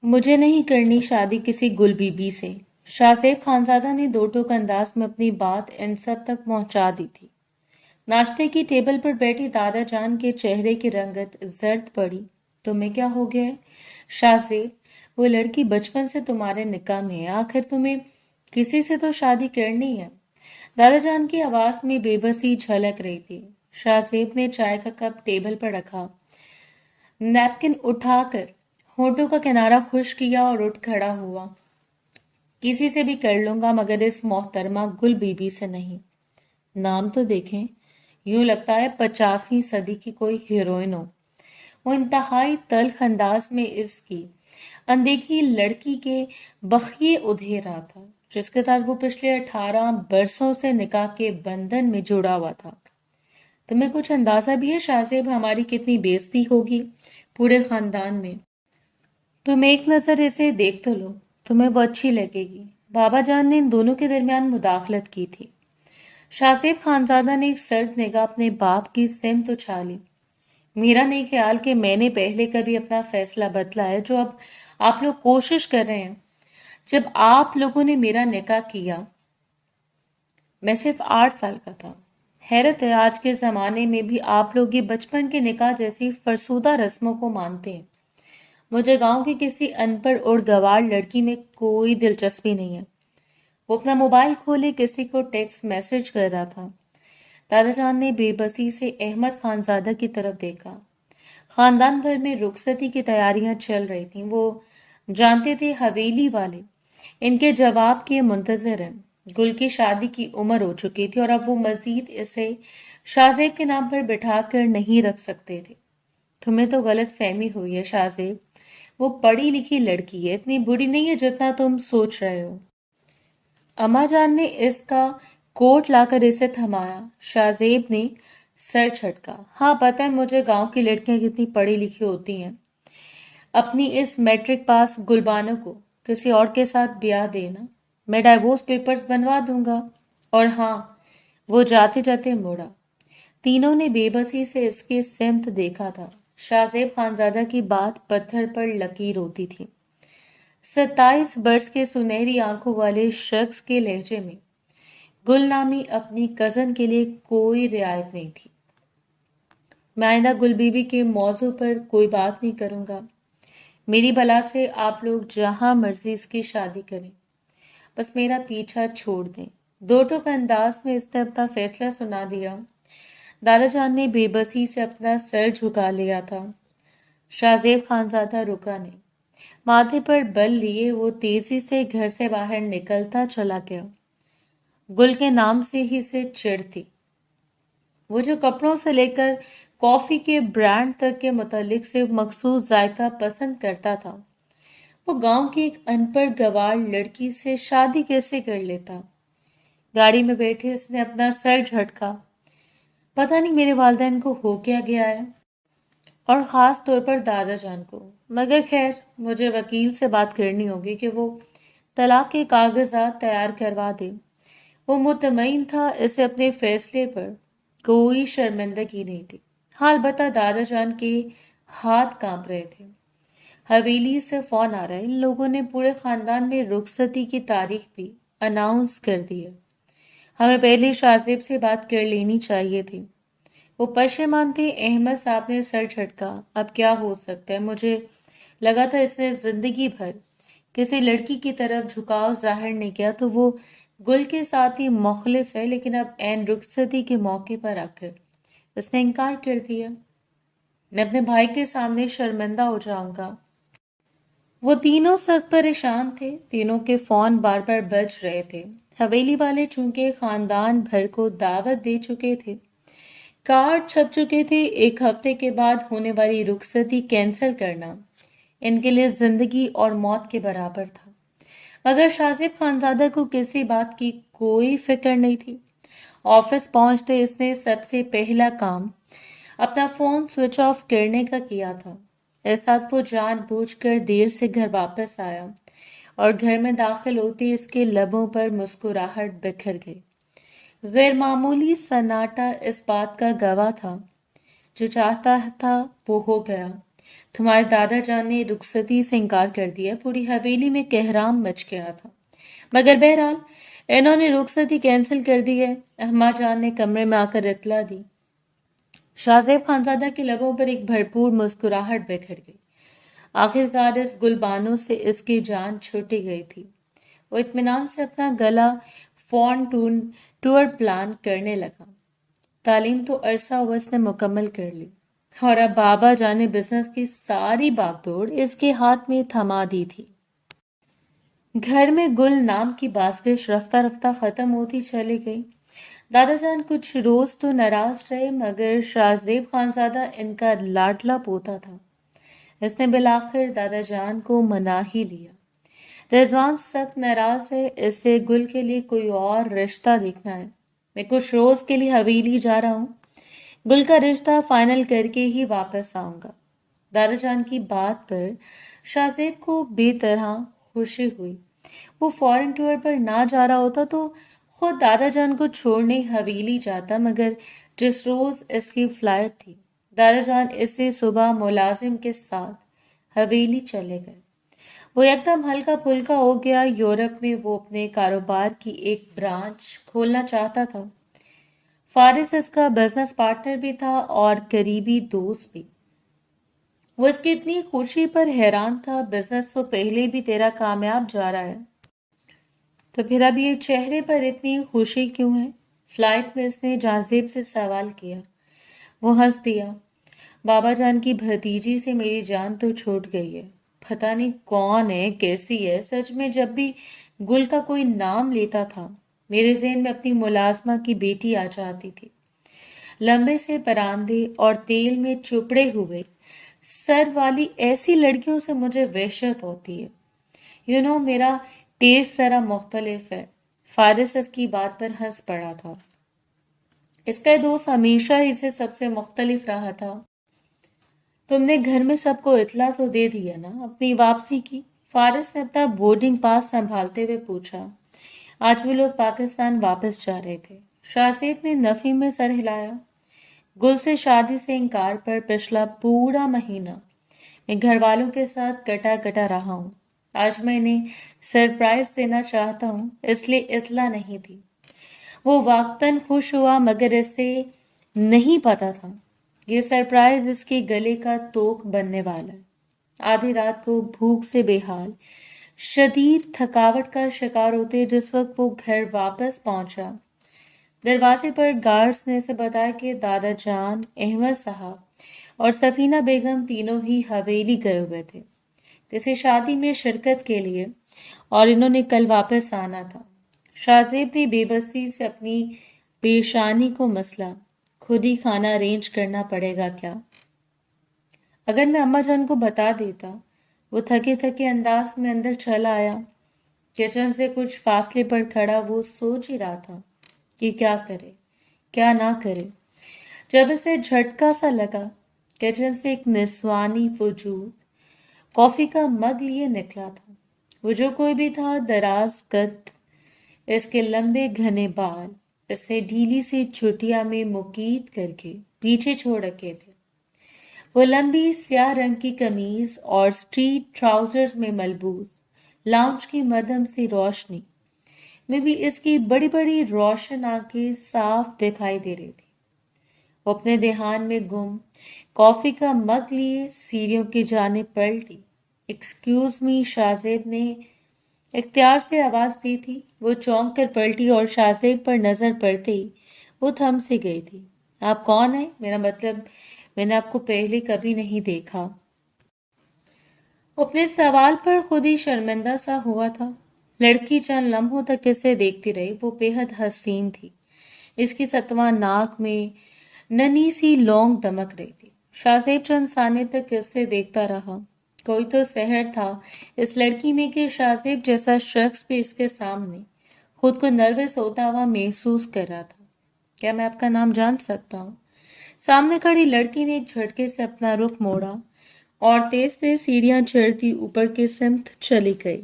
मुझे नहीं करनी शादी किसी गुल बीबी से। शाहजेब खानजादा ने दो टोक अंदाज में अपनी बात इन सब तक पहुंचा दी थी। नाश्ते की टेबल पर बैठी दादा जान के चेहरे की रंगत जर्द पड़ी। तुम्हें क्या हो गया है शाहजेब? वो लड़की बचपन से तुम्हारे निकाह में है, आखिर तुम्हें किसी से तो शादी करनी है। दादा जान की आवाज में बेबसी झलक रही थी। शाहजेब ने चाय का कप टेबल पर रखा, नैपकिन उठाकर होठों का किनारा खुश किया और उठ खड़ा हुआ। किसी से भी कर लूंगा मगर इस मोहतरमा गुल बीबी से नहीं। नाम तो देखें, यूं लगता है 50वीं सदी की कोई हीरोइन हो। वो इंतहाई तल्ख अंदाज में इसकी अनदेखी लड़की के बखिए उधेड़ रहा था, जिसके साथ वो पिछले 18 बरसों से निकाह के बंधन में जुड़ा हुआ था। तुम्हें कुछ अंदाजा भी है शाहजेब, हमारी कितनी बेइज्जती होगी पूरे खानदान में? तुम एक नजर इसे देख तो लो, तुम्हें वो अच्छी लगेगी। बाबा जान ने इन दोनों के दरमियान मुदाखलत की थी। शाहजेब खानजादा ने एक सर्द निगाह अपने बाप की सिमत उछाली। मेरा नहीं ख्याल कि मैंने पहले कभी अपना फैसला बदला है जो अब आप लोग कोशिश कर रहे हैं। जब आप लोगों ने मेरा निकाह किया मैं सिर्फ 8 साल का था। हैरत है, आज के जमाने में भी आप लोग ये बचपन के निकाह जैसी फरसूदा रस्मों को मानते हैं। मुझे गांव की किसी अनपढ़ और गवार लड़की में कोई दिलचस्पी नहीं है। वो अपना मोबाइल खोले किसी को टेक्स्ट मैसेज कर रहा था। दादाजान ने बेबसी से अहमद खानजादा की तरफ देखा। खानदान भर में रुखसती की तैयारियां चल रही थीं। वो जानते थे हवेली वाले इनके जवाब के मुंतजर हैं। गुल की शादी की उम्र हो चुकी थी और अब वो मजीद इसे शाहजेब के नाम पर बिठा कर नहीं रख सकते थे। तुम्हें तो गलत फहमी हुई है शाहजेब, वो पढ़ी लिखी लड़की है, इतनी बुरी नहीं है जितना तुम सोच रहे हो। अम्मा जान ने इसका कोट लाकर इसे थमाया। शाहजेब ने सर झटका। हाँ पता है मुझे गांव की लड़कियां कितनी पढ़ी लिखी होती हैं। अपनी इस मैट्रिक पास गुलबानो को किसी और के साथ ब्याह देना, मैं डाइवोर्स पेपर्स बनवा दूंगा। और हाँ, वो जाते जाते मुड़ा। तीनों ने बेबसी से इसके सिमत देखा था। शाहजेब खानजादा की बात पत्थर पर लकीर होती थी। 27 बरस के सुनहरी आंखों वाले शख्स के लहजे में गुलनामी अपनी कजन के लिए कोई रियायत नहीं थी। मैं आइंदा गुल बीबी के मौजू पर कोई बात नहीं करूंगा। मेरी भला से आप लोग जहां मर्जी इसकी शादी करें, बस मेरा पीछा छोड़ दें। दो टोक अंदाज में इसने अपना फैसला सुना दिया। दादाजान ने बेबसी से अपना सर झुका लिया था। शाहजेब खानजादा रुका नहीं। माथे पर बल लिए वो तेजी से घर से बाहर निकलता चला गया। गुल के नाम से ही से चिढ़ थी। वो जो कपड़ों से लेकर कॉफी के ब्रांड तक के मुतालिक से मखसूस जायका पसंद करता था, वो गांव की एक अनपढ़ गवार लड़की से शादी कैसे कर लेता? गाड़ी में बैठे उसने अपना सर झटका। पता नहीं मेरे वालिदैन को हो क्या गया है, और खास तौर पर दादा जान को। मगर खैर, मुझे वकील से बात करनी होगी कि वो तलाक के कागजात तैयार करवा दे। वो मुतमईन था इसे अपने फैसले पर कोई शर्मिंदगी नहीं थी। हाँ अलबत्ता दादा जान के हाथ कांप रहे थे। हवेली से फोन आ रहा है, इन लोगों ने पूरे खानदान में रुखसती की तारीख भी अनाउंस कर दी है। हमें पहले शाहजेब से बात कर लेनी चाहिए थी। वो पशेमान थे। अहमद साहब ने सर झटका। अब क्या हो सकता है? मुझे लगा था इसने जिंदगी भर किसी लड़की की तरफ झुकाव जाहिर नहीं किया तो वो गुल के साथ ही मुखलिस है, लेकिन अब एन रुखसती के मौके पर आकर उसने इनकार कर दिया। मैं अपने भाई के सामने शर्मिंदा हो जाऊंगा। वो तीनों सख्त परेशान थे। तीनों के फोन बार बार बज रहे थे। हवेली वाले चूंकि खानदान भर को दावत दे चुके थे, कार्ड छप चुके थे, एक हफ्ते के बाद होने वाली रुखसती कैंसिल करना इनके लिए जिंदगी और मौत के बराबर था। मगर शाहजेब खानजादा को किसी बात की कोई फिक्र नहीं थी। ऑफिस पहुंचते इसने सबसे पहला काम अपना फोन स्विच ऑफ करने का किया था। इस साथ वो जानबूझकर देर से घर वापस आया और घर में दाखिल होते इसके लबों पर मुस्कुराहट बिखर गई। गैर मामूली सन्नाटा इस बात का गवाह था। जो चाहता था वो हो गया। تمہارے دادا جان نے رخصتی سے انکار کر دیا، پوری حویلی میں کہرام مچ گیا تھا، مگر بہرحال انہوں نے رخصتی کینسل کر دی ہے۔ اماں جان نے کمرے میں آ کر اطلاع دی۔ شاہ زیب خانزادہ کے لبوں پر ایک بھرپور مسکراہٹ بکھر گئی۔ آخرکار اس گلبانو سے اس کی جان چھوٹی گئی تھی۔ وہ اطمینان سے اپنا گلا فون ٹور پلان کرنے لگا۔ تعلیم تو عرصہ اوس نے مکمل کر لی اور اب بابا جانے بزنس کی ساری باغ دوڑ اس کے ہاتھ میں تھما دی تھی۔ گھر میں گل نام کی بازگشت رفتہ رفتہ ختم ہوتی چلی گئی۔ دادا جان کچھ روز تو ناراض رہے، مگر شاہ زیب خانزادہ ان کا لاڈلا پوتا تھا۔ اس نے بالآخر دادا جان کو منا ہی لیا۔ رضوان سخت ناراض ہے، اس سے گل کے لیے کوئی اور رشتہ دیکھنا ہے۔ میں کچھ روز کے لیے حویلی جا رہا ہوں، گل کا رشتہ فائنل کر کے ہی واپس آؤں گا۔ دادا جان کی بات پر شاہ زیب کو بے طرح خوشی ہوئی۔ وہ فورن ٹور پر نہ جا رہا ہوتا تو خود دادا جان کو چھوڑنے حویلی جاتا، مگر جس روز اس کی فلائٹ تھی دادا جان اس سے صبح ملازم کے ساتھ حویلی چلے گئے۔ وہ ایک دم ہلکا پھلکا ہو گیا۔ یورپ میں وہ اپنے کاروبار کی ایک برانچ کھولنا چاہتا تھا۔ فارس اس کا بزنس پارٹنر بھی تھا اور قریبی دوست بھی۔ وہ اس کی اتنی خوشی پر حیران تھا۔ بزنس تو پہلے بھی تیرا کامیاب جا رہا ہے، تو پھر اب یہ چہرے پر اتنی خوشی کیوں ہے؟ فلائٹ میں اس نے جاذب سے سوال کیا۔ وہ ہنس دیا۔ بابا جان کی بھتیجی سے میری جان تو چھوٹ گئی ہے۔ پتہ نہیں کون ہے، کیسی ہے۔ سچ میں جب بھی گل کا کوئی نام لیتا تھا میرے ذہن میں اپنی ملازمہ کی بیٹی آ جاتی تھی۔ لمبے سے پراندے اور تیل میں چپڑے ہوئے سر والی ایسی لڑکیوں سے مجھے وحشت ہوتی ہے۔ میرا ٹیسٹ ذرا مختلف ہے۔ فارس اس کی بات پر ہنس پڑا تھا۔ اس کا دوست ہمیشہ ہی سے سب سے مختلف رہا تھا۔ تم نے گھر میں سب کو اطلاع تو دے دیا نا اپنی واپسی کی؟ فارس نے اپنا بورڈنگ پاس سنبھالتے ہوئے پوچھا۔ آج وہ لوگ پاکستان واپس جا رہے تھے۔ شاہ زیب نے نفی میں سر ہلایا۔ گل سے شادی سے انکار پر پچھلا پورا مہینہ میں گھر والوں کے ساتھ کٹا رہا ہوں۔ آج میں انہیں سرپرائز دینا چاہتا ہوں، اس لیے اطلاع نہیں دی۔ وہ واقعتاً خوش ہوا، مگر اسے نہیں پتا تھا یہ سرپرائز اس کے گلے کا توق بننے والا ہے۔ آدھی رات کو بھوک سے بے حال، شدید تھکاوٹ کا شکار ہوتے جس وقت وہ گھر واپس پہنچا، دروازے پر گارڈز نے اسے بتایا کہ دادا جان، احمد صاحب اور سفینہ بیگم تینوں ہی حویلی گئے ہوئے تھے کسی شادی میں شرکت کے لیے، اور انہوں نے کل واپس آنا تھا۔ شاہ زیب نے بے بسی سے اپنی پیشانی کو مسلا۔ خود ہی کھانا ارینج کرنا پڑے گا کیا؟ اگر میں اماں جان کو بتا دیتا۔ وہ تھکے تھکے انداز میں اندر چلا آیا۔ کچن سے کچھ فاصلے پر کھڑا وہ سوچ ہی رہا تھا کہ کیا کرے کیا نہ کرے، جب اسے جھٹکا سا لگا۔ کچن سے ایک نسوانی وجود کافی کا مگ لیے نکلا تھا۔ وہ جو کوئی بھی تھا، دراز قد، اس کے لمبے گھنے بال اس نے ڈھیلی سی چھٹیا میں مقید کر کے پیچھے چھوڑ رکھے تھے۔ وہ لمبی سیاہ رنگ کی قمیض اور اسٹریٹ ٹراؤزرز میں ملبوس لاؤنج کی مدھم سی روشنی میں بھی اس کی بڑی بڑی روشن آنکھیں صاف دکھائی دے رہی تھی۔ وہ اپنے دھیان میں گم کافی کا مگ لیے سیڑھیوں کی جانب پلٹی۔ ایکسکیوز می، شاہ زیب نے اختیار سے آواز دی تھی۔ وہ چونک کر پلٹی اور شاہ زیب پر نظر پڑتے ہی وہ تھم سی گئی تھی۔ آپ کون ہیں؟ میرا مطلب میں نے آپ کو پہلے کبھی نہیں دیکھا۔ اپنے سوال پر خود ہی شرمندہ سا ہوا تھا۔ لڑکی چند لمحوں تک اسے دیکھتی رہی۔ وہ بے حد حسین تھی۔ اس کی ستواں ناک میں ننھی سی لونگ دمک رہی تھی۔ شاہ زیب چند ثانیے تک اسے دیکھتا رہا۔ کوئی تو سحر تھا اس لڑکی میں کہ شاہ زیب جیسا شخص بھی اس کے سامنے خود کو نروس ہوتا ہوا محسوس کر رہا تھا۔ کیا میں آپ کا نام جان سکتا ہوں؟ سامنے کھڑی لڑکی نے ایک جھٹکے سے اپنا رخ موڑا اور تیز تیز سیڑھیاں چڑھتی اوپر کی سمت چلی گئی۔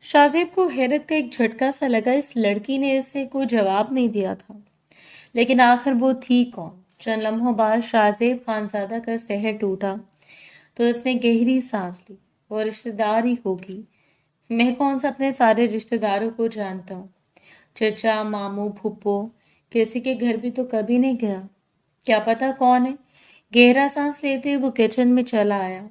شاہ زیب کو حیرت کا ایک جھٹکا سا لگا۔ اس لڑکی نے اسے کوئی جواب نہیں دیا تھا، لیکن آخر وہ تھی کون؟ چند لمحوں بعد شاہ زیب خانزادہ کا سحر ٹوٹا۔ تو اس نے گہری سانس لی. وہ رشتے دار ہی ہوگی. میں کون سا اپنے سارے رشتے داروں کو جانتا ہوں. چچا، ماموں، پھپھو، کسی کے گھر بھی تو کبھی نہیں گیا. کیا پتا کون ہے. گہرا سانس لیتے وہ کچن میں چلا آیا.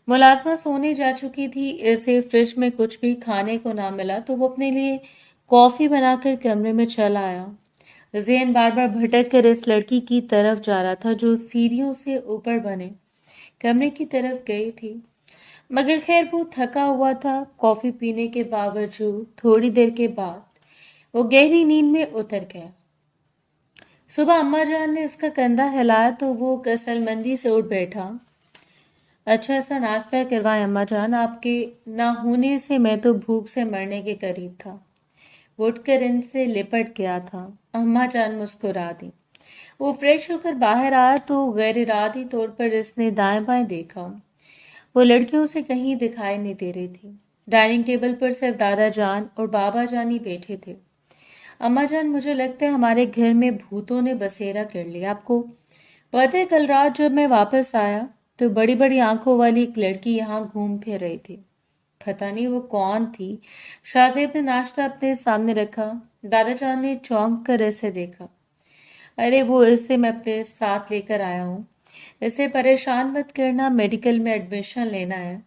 ملازمہ سونے جا چکی تھی. اسے فریج میں کچھ بھی کھانے کو نہ ملا تو وہ اپنے لیے کافی بنا کر کمرے میں چلا آیا. ذہن بار بار بھٹک کر اس لڑکی کی طرف جا رہا تھا جو سیڑھیوں سے اوپر بنے کمرے کی طرف گئی تھی. مگر خیر وہ تھکا ہوا تھا. کافی پینے کے باوجود تھوڑی دیر کے بعد وہ گہری نیند میں اتر گیا. صبح اماں جان نے اس کا کندھا ہلایا تو وہ کسل مندی سے اٹھ بیٹھا. اچھا سا ناشتہ کروائے اماں جان. آپ کے نہ ہونے سے میں تو بھوک سے مرنے کے قریب تھا. وہ اٹھ کر ان سے لپٹ گیا تھا. اماں جان مسکرا دی. وہ فریش ہو کر باہر آیا تو غیر ارادی طور پر اس نے دائیں بائیں دیکھا. وہ لڑکیوں سے کہیں دکھائی نہیں دے رہی تھی. ڈائننگ ٹیبل پر صرف دادا جان اور بابا جان ہی بیٹھے تھے. اماں جان، مجھے لگتا ہے ہمارے گھر میں بھوتوں نے بسیرا کر لیا. آپ کو پتہ ہے کل رات جب میں واپس آیا تو بڑی بڑی آنکھوں والی ایک لڑکی یہاں گھوم پھر رہی تھی. پتہ نہیں وہ کون تھی. شاہزیب نے ناشتہ اپنے سامنے رکھا. دادا جان نے چونک کر اسے دیکھا. ارے وہ اسے میں اپنے ساتھ لے کر آیا ہوں. اسے پریشان مت کرنا. میڈیکل میں ایڈمیشن لینا ہے.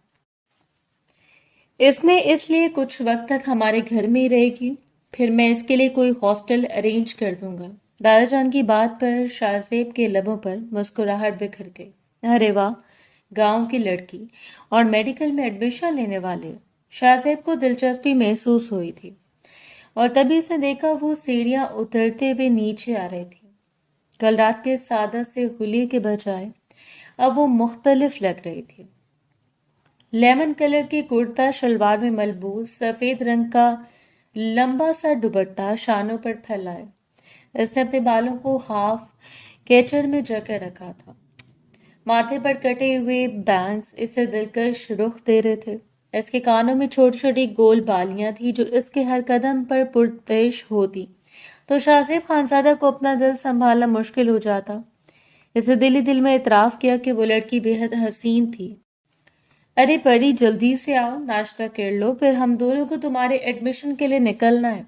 اس میں اس لیے کچھ وقت تک ہمارے گھر میں ہی رہے گی. پھر میں اس کے لیے کوئی ہاسٹل ارینج کر دوں گا. دادا جان کی بات پر شاہزیب کے لبوں پر مسکراہٹ بکھر گئی. ارے واہ، گاؤں کی لڑکی اور میڈیکل میں ایڈمیشن لینے والے. شاہزیب کو دلچسپی محسوس ہوئی تھی اور تبھی اس نے دیکھا وہ سیڑھیاں اترتے ہوئے نیچے آ رہی تھی. کل رات کے سادہ سے حلیے کے بجائے اب وہ مختلف لگ رہی تھی. لیمن کلر کے کرتا شلوار میں ملبوس سفید رنگ کا لمبا سا دوپٹہ شانوں پر پھیلائے. اس نے اپنے بالوں کو ہاف کیچڑ میں جکڑ رکھا تھا. ماتھے پر کٹے ہوئے بینگز اسے دلکش رخ دے رہے تھے. اس کے کانوں میں چھوٹی چھوٹی گول بالیاں تھیں جو اس کے ہر قدم پر پرتش ہوتی تو شاہزیب خانزادہ کو اپنا دل سنبھالنا مشکل ہو جاتا. اس نے دل ہی دل میں اعتراف کیا کہ وہ لڑکی بے حد حسین تھی. ارے پری، جلدی سے آؤ، ناشتہ کر لو، پھر ہم دونوں کو تمہارے ایڈمیشن کے لیے نکلنا ہے.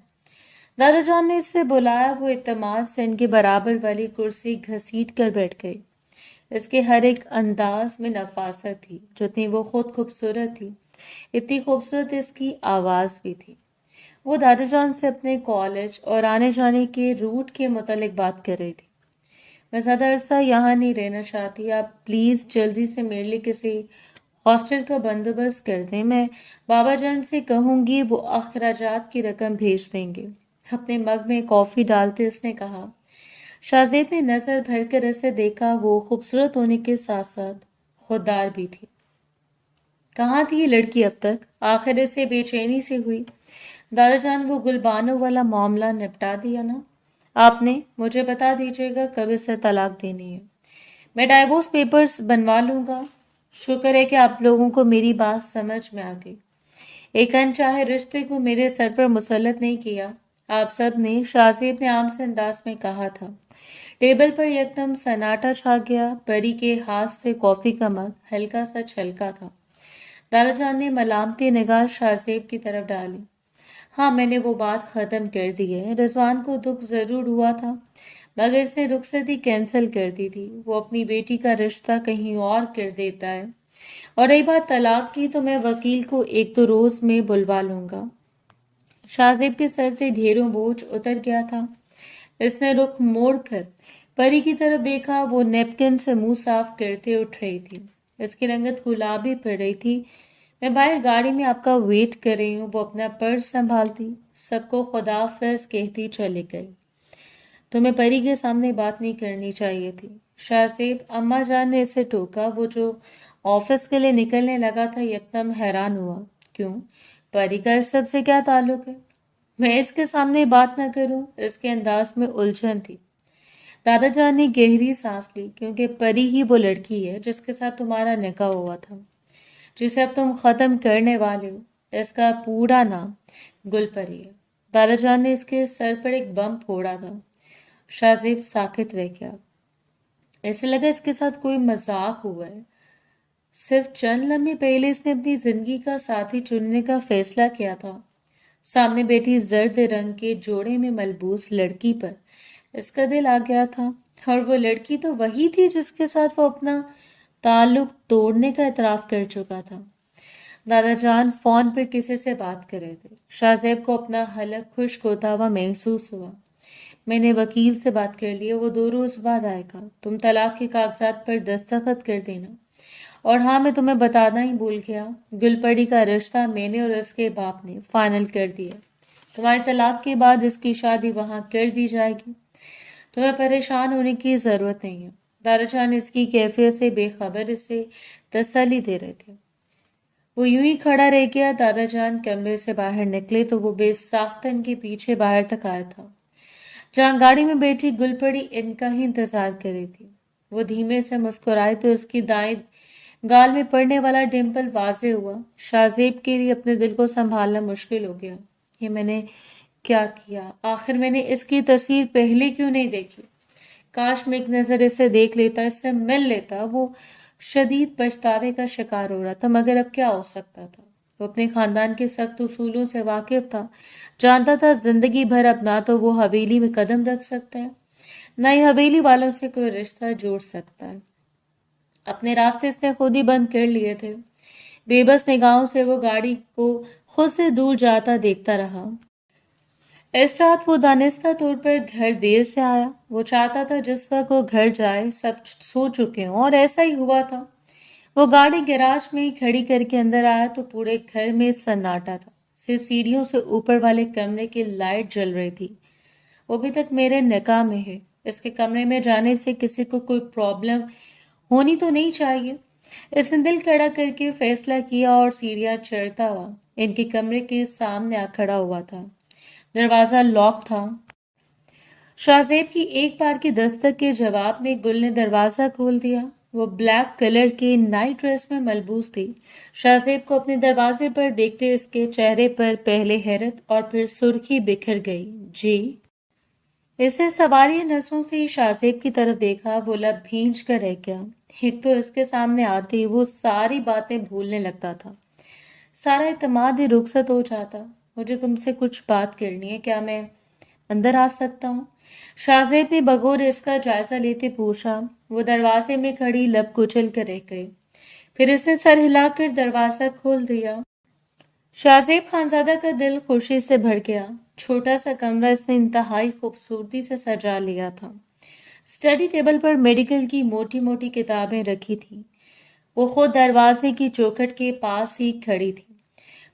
دادا جان نے اس سے بلایا. وہ اعتماد سے ان کے برابر والی کرسی گھسیٹ کر بیٹھ گئی. اس کے ہر ایک انداز میں نفاست تھی. جتنی وہ خود خوبصورت تھی اتنی خوبصورت اس کی آواز بھی تھی. وہ دادا جان سے اپنے کالج اور آنے جانے کے روٹ کے متعلق بات کر رہی تھی. میں زیادہ عرصہ یہاں نہیں رہنا چاہتی. آپ پلیز جلدی سے میرے لیے کسی ہاسٹل کا بندوبست کر دیں. میں بابا جان سے کہوں گی، وہ اخراجات کی رقم بھیج دیں گے. اپنے مگ میں کافی ڈالتے اس نے کہا. شاہزیب نے نظر بھر کر اسے دیکھا. وہ خوبصورت ہونے کے ساتھ ساتھ خوددار بھی تھی. کہاں تھی یہ لڑکی اب تک؟ آخر اسے بے چینی سے ہوئی. دادا جان، وہ گلبانوں والا معاملہ نپٹا دیا نا آپ نے؟ مجھے بتا دیجیے گا کب اسے طلاق دینی ہے. میں ڈائیورس پیپرز بنوا لوں گا. شکر ہے کہ آپ لوگوں کو میری بات سمجھ میں آ گئی. ایک انچاہے رشتے کو میرے سر پر مسلط نہیں کیا آپ سب نے، شاہزیب نے عام سے انداز میں کہا تھا. ٹیبل پر یکدم سناٹا چھا گیا. پری کے ہاتھ سے کافی کا مگ ہلکا سا چھلکا تھا. دادا جان نے ملامتی نگاہ شاہزیب کی طرف ڈالی. ہاں، میں نے وہ بات ختم کر دی ہے. رضوان کو دکھ ضرور ہوا تھا مگر اس نے رخصتی کینسل کر دی تھی. وہ اپنی بیٹی کا رشتہ کہیں اور کر دیتا ہے. اور رہی بات طلاق کی تو میں وکیل کو ایک دو روز میں بلوا لوں گا. شاہزیب کے سر سے ڈھیروں بوجھ اتر گیا تھا. اس نے رخ موڑ کر پری کی طرف دیکھا. وہ نیپکن سے منہ صاف کرتے اٹھ رہی تھی. اس کی رنگت گلابی پڑ رہی تھی. میں باہر گاڑی میں آپ کا ویٹ کر رہی ہوں. وہ اپنا پرس سنبھالتی سب کو خداحافظ کہتی چلی گئی. تمہیں پری کے سامنے بات نہیں کرنی چاہیے تھی. شاہزیب، اماں جان نے اسے ٹوکا. وہ جو آفس کے لیے نکلنے لگا تھا یکدم حیران ہوا. کیوں؟ پری کا اس سب سے کیا تعلق ہے؟ میں اس کے سامنے بات نہ کروں؟ اس کے انداز میں الجھن تھی. دادا جان نے گہری سانس لی. کیونکہ پری ہی وہ لڑکی ہے جس کے ساتھ تمہارا نکاح ہوا تھا، جسے اب تم ختم کرنے والے ہو. اس کا پورا نام گل پری ہے. دادا جان نے اس کے سر پر ایک بم پھوڑا تھا. شاہزیب ساکت رہ گیا. ایسے لگا اس کے ساتھ کوئی مذاق ہوا ہے. सिर्फ चंद लम्हे पहले इसने अपनी जिंदगी का साथी चुनने का फैसला किया था। सामने बैठी जर्द रंग के जोड़े में मलबूस लड़की पर इसका दिल आ गया था, और वो लड़की तो वही थी जिसके साथ वो अपना ताल्लुक तोड़ने का इतराफ कर चुका था। दादा जान फोन पर किसी से बात कर रहे थे। शाहजेब को अपना हलक खुश्क होता हुआ महसूस हुआ। मैंने वकील से बात कर ली है, वो 2 रोज बाद आएगा। तुम तलाक के कागजात पर दस्तखत कर देना। और हाँ, मैं तुम्हें बताना ही भूल गया, गुलपरी का रिश्ता मैंने और इसके बाप ने फाइनल कर दिया। तुम्हारे तलाक के बाद इसकी शादी वहां कर दी जाएगी। तुम्हें परेशान होने की जरूरत नहीं है। दादाजान इसकी कैफियत से बेखबर इसे तसल्ली दे रहे थे। वो यूं ही खड़ा रह गया। दादाजान कमरे से बाहर निकले तो वो बेसाख्तन के पीछे बाहर तक आया था, जहां गाड़ी में बैठी गुलपरी इनका ही इंतजार कर रही थी। वो धीमे से मुस्कुराए तो उसकी दाएं गाल में पड़ने वाला डिंपल वाजे हुआ। शाहजेब के लिए अपने दिल को संभालना मुश्किल हो गया। ये मैंने क्या किया? आखिर मैंने इसकी तस्वीर पहले क्यों नहीं देखी? काश मैं एक नजर इसे देख लेता, इससे मिल लेता। वो शदीद पछतावे का शिकार हो रहा था, मगर अब क्या हो सकता था? वो अपने खानदान के सख्त उसूलों से वाकिफ था, जानता था जिंदगी भर अब ना तो वो हवेली में कदम रख सकता है, न ही हवेली वालों से कोई रिश्ता जोड़ सकता है। अपने रास्ते इसने खुद ही बंद कर लिए थे। बेबस निगाहों से वो गाड़ी को खुद से दूर जाता देखता रहा। इस रात वो दानिस्ता तौर पर घर देर से आया। वो चाहता था जिस वक्त वो घर जाए सब सो चुके हों, और ऐसा ही हुआ था। वो गाड़ी गैराज में ही खड़ी करके अंदर आया तो पूरे घर में सन्नाटा था। सिर्फ सीढ़ियों से ऊपर वाले कमरे की लाइट जल रही थी। वो भी तक मेरे निकाह में है। इसके कमरे में जाने से किसी को कोई प्रॉब्लम होनी तो नहीं चाहिए। इसने दिल खड़ा करके फैसला किया और सीढ़ियां चढ़ता हुआ इनके कमरे के सामने आ खड़ा हुआ था। दरवाजा लॉक था। शाहजेब की एक बार की दस्तक के जवाब में गुल ने दरवाजा खोल दिया। वो ब्लैक कलर के नाइट ड्रेस में मलबूस थी। शाहजेब को अपने दरवाजे पर देखते इसके चेहरे पर पहले हैरत और फिर सुर्खी बिखर गई। जी। इसे सवालिया नजरों से शाहजेब की तरफ देखा। वो लब भींच कर रह गया। एक तो इसके सामने आते ही वो सारी बातें भूलने लगता था। सारा इत्मीनान ही रुखसत हो जाता। मुझे तुमसे कुछ बात करनी है, क्या मैं अंदर आ सकता हूँ? शाहजेब ने बगौर इसका जायजा लेते पूछा। वो दरवाजे में खड़ी लब कुचल कर रह गई। फिर इसने सर हिलाकर दरवाजा खोल दिया। शाहजेब खानजादा का दिल खुशी से भर गया। छोटा सा कमरा इसने इंतहाई खूबसूरती से सजा लिया था। स्टडी टेबल पर मेडिकल की मोटी मोटी किताबें रखी थी। वो खुद दरवाजे की चौखट के पास ही खड़ी थी।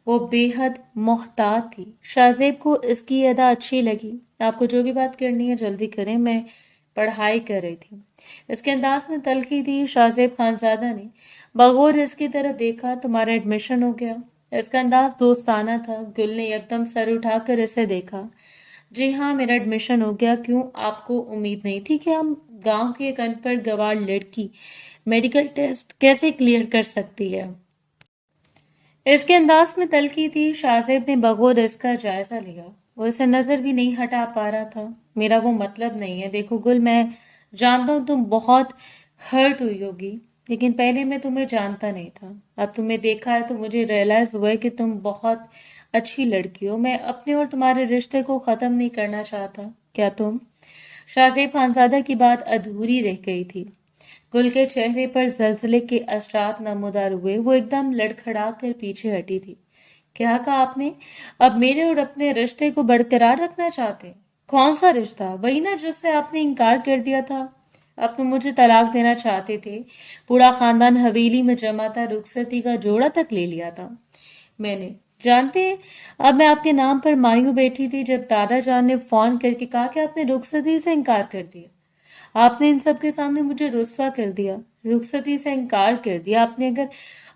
वो बेहद मोहतात थी। शाहजेब को इसकी अदा अच्छी लगी। आपको जो भी बात करनी है जल्दी करें, मैं पढ़ाई कर रही थी। इसके अंदाज में तलखी थी। शाहजेब खानजादा ने बगौर इसकी तरफ देखा। तुम्हारा एडमिशन हो गया? इसका अंदाज दोस्ताना था। गुल ने एकदम सर उठाकर इसे देखा। जी हाँ, मेरा एडमिशन हो गया। क्यों, आपको उम्मीद नहीं थी कि हम गांव की एक अनपढ़ गंवार लड़की मेडिकल टेस्ट कैसे क्लियर कर सकती है? इसके अंदाज में तलखी थी। शाहजेब ने बगौर इसका जायजा लिया। वो इसे नजर भी नहीं हटा पा रहा था। मेरा वो मतलब नहीं है। देखो गुल, मैं जानता हूँ तुम बहुत हर्ट हुई होगी, लेकिन पहले मैं तुम्हें जानता नहीं था। अब तुम्हें देखा है तो मुझे रियलाइज हुआ है कि तुम बहुत अच्छी लड़की हो। मैं अपने और तुम्हारे रिश्ते को खत्म नहीं करना चाहता। क्या तुम? शाहजेब खानजादा की बात अधूरी रह गई थी। गुल के चेहरे पर जलजले के असरात नमूदार हुए। वो एकदम लड़खड़ा कर पीछे हटी थी। क्या कहा आपने? अब मेरे और अपने रिश्ते को बरकरार रखना चाहते? कौन सा रिश्ता? वही ना जिससे आपने इनकार कर दिया था। अब तो मुझे तलाक देना चाहते थे। पूरा खानदान हवेली में जमा था। रुखसती का जोड़ा तक ले लिया था मैंने। जानते हैं, अब मैं आपके नाम पर मायूं बैठी थी जब दादा जान ने फोन करके कहा कि आपने रुखसती से इनकार कर दिया। आपने इन सब के सामने मुझे रुस्वा कर दिया, रुखसती से इनकार कर दिया आपने। अगर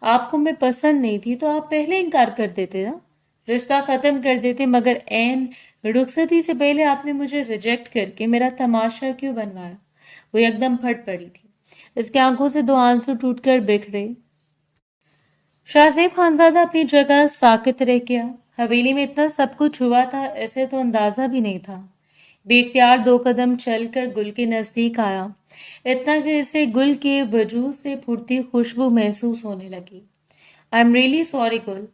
आपको मैं पसंद नहीं थी तो आप पहले इनकार कर देते ना, रिश्ता खत्म कर देते। मगर एन रुखसती से पहले आपने मुझे रिजेक्ट करके मेरा तमाशा क्यों बनवाया? वो एकदम फट पड़ी थी। इसकी आंखों से 2 आंसू टूटकर बिखरे। शाहजेब खानजादा अपनी जगह साकित रह गया। हवेली में इतना सब कुछ हुआ था, ऐसे तो अंदाजा भी नहीं था। बेख्तियार 2 कदम चलकर गुल के नजदीक आया, इतना कि इसे गुल के वजूद से फूटती खुशबू महसूस होने लगी। आई एम रियली सॉरी गुल,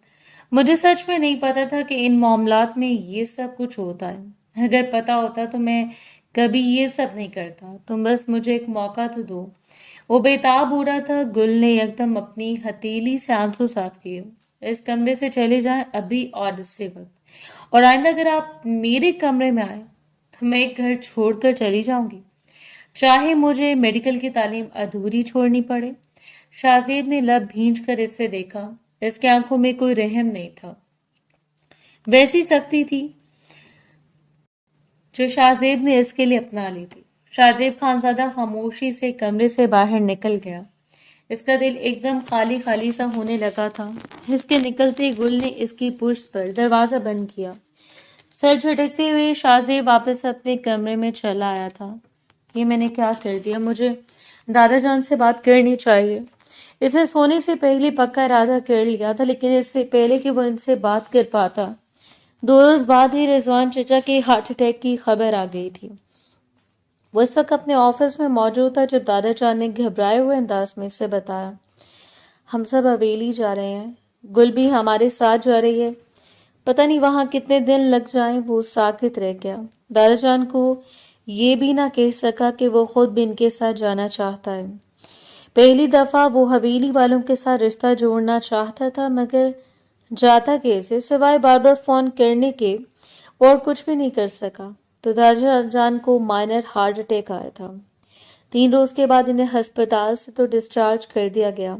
मुझे सच में नहीं पता था कि इन मामलात में ये सब कुछ होता है। अगर पता होता तो मैं कभी ये सब नहीं करता। तुम बस मुझे एक मौका तो दो। वो बेताब हो रहा था। गुल ने एकदम अपनी हथेली से आंसू साफ किए। इस कमरे से चले जाएं अभी और इसी वक्त। और आइंदा अगर आप मेरे कमरे में आए तो मैं एक घर छोड़कर चली जाऊंगी, चाहे मुझे मेडिकल की तालीम अधूरी छोड़नी पड़े। शाहजेब ने लब भींच कर इससे देखा। इसकी आंखों में कोई रहम नहीं था, वैसी सख्ती थी जो शाहजेब ने इसके लिए अपना ली थी। शाहजेब खानजादा खामोशी से कमरे से बाहर निकल गया। इसका दिल एकदम खाली खाली सा होने लगा था। इसके निकलते गुल ने इसकी पुश्त पर दरवाजा बंद किया। सर झटकते हुए शाहजेब वापस अपने कमरे में चला आया था। ये मैंने क्या कर दिया? मुझे दादा जान से बात करनी चाहिए। इसने सोने से पहले पक्का इरादा कर लिया था, लेकिन इससे पहले कि वो इनसे बात कर पाता, 2 रोज बाद ही रिजवान चचा के हार्ट अटैक की खबर आ गई थी। वो इस वक्त अपने ऑफिस में मौजूद था जब दादा जान ने घबराए हुए अंदाज में इसे बताया, हम सब हवेली जा रहे हैं, गुल भी हमारे साथ जा रही है। पता नहीं वहां कितने दिन लग जाएं। वो साकित रह गया। दादा जान को ये भी ना कह सका कि वो खुद भी इनके साथ जाना चाहता है। पहली दफा वो हवेली वालों के साथ रिश्ता जोड़ना चाहता था, मगर जाता कैसे? सिवाय बार बार फोन करने के और कुछ भी नहीं कर सका। तो दादा जान को माइनर हार्ट अटैक आया था। 3 रोज के बाद इन्हें अस्पताल से तो डिस्चार्ज कर दिया गया,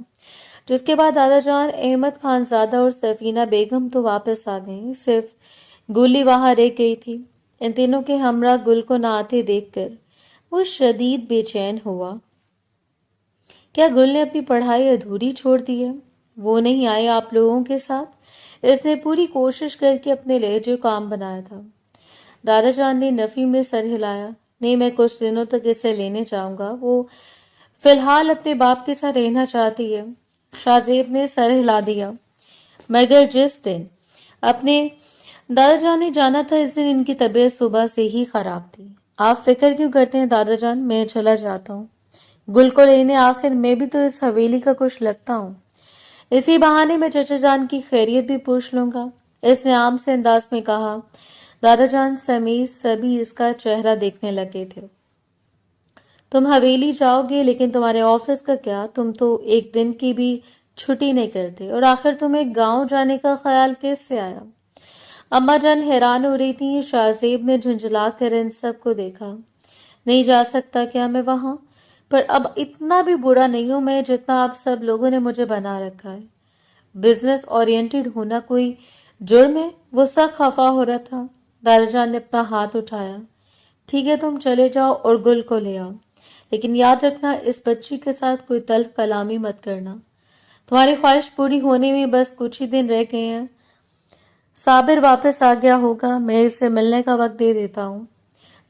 जिसके बाद दादा जान, अहमद खानजादा और सफीना बेगम तो वापस आ गई। सिर्फ गुल वहां रह गई थी। इन तीनों के हमरा गुल को ना आते देखकर वो शदीद बेचैन हुआ। क्या गुल ने अपनी पढ़ाई अधूरी छोड़ दी है? वो नहीं आई आप लोगों के साथ? इसने पूरी कोशिश करके अपने लहजे को काम बनाया था। दादा जान ने नफी में सर हिलाया। नहीं, मैं कुछ दिनों तक इसे लेने जाऊंगा। वो फिलहाल अपने बाप के साथ रहना चाहती है। शाहजेब ने सर हिला दिया। मगर जिस दिन अपने दादा जान ने जाना था, इस दिन इनकी तबीयत सुबह से ही खराब थी। आप फिक्र क्यों करते हैं दादा जान? मैं चला जाता हूँ गुल को लेने। आखिर मैं भी तो इस हवेली का कुछ लगता हूँ। इसी बहाने मैं चचा जान की खैरियत भी पूछ लूंगा, इसने आम से अंदाज में कहा। दादा जान समेत सभी इसका चेहरा देखने लगे थे। तुम हवेली जाओगे, लेकिन तुम्हारे ऑफिस का क्या? तुम तो एक दिन की भी छुट्टी नहीं करते। और आखिर तुम्हें गांव जाने का ख्याल कैसे आया? अम्मा जान हैरान हो रही थी। शाहजेब ने झुंझला कर इन सब को देखा। नहीं जा सकता क्या मैं वहां? पर अब इतना भी बुरा नहीं हूं मैं जितना आप सब लोगों ने मुझे बना रखा है। बिजनेस ओरिएंटेड होना कोई जुर्म है? वो सब खफा हो रहा था। दादाजान ने अपना हाथ उठाया। ठीक है, तुम चले जाओ और गुल को ले आओ, लेकिन याद रखना इस बच्ची के साथ कोई तल्ख कलामी मत करना। तुम्हारी ख्वाहिश पूरी होने में बस कुछ ही दिन रह गए हैं। साबिर वापस आ गया होगा, मैं इसे मिलने का वक्त दे देता हूँ।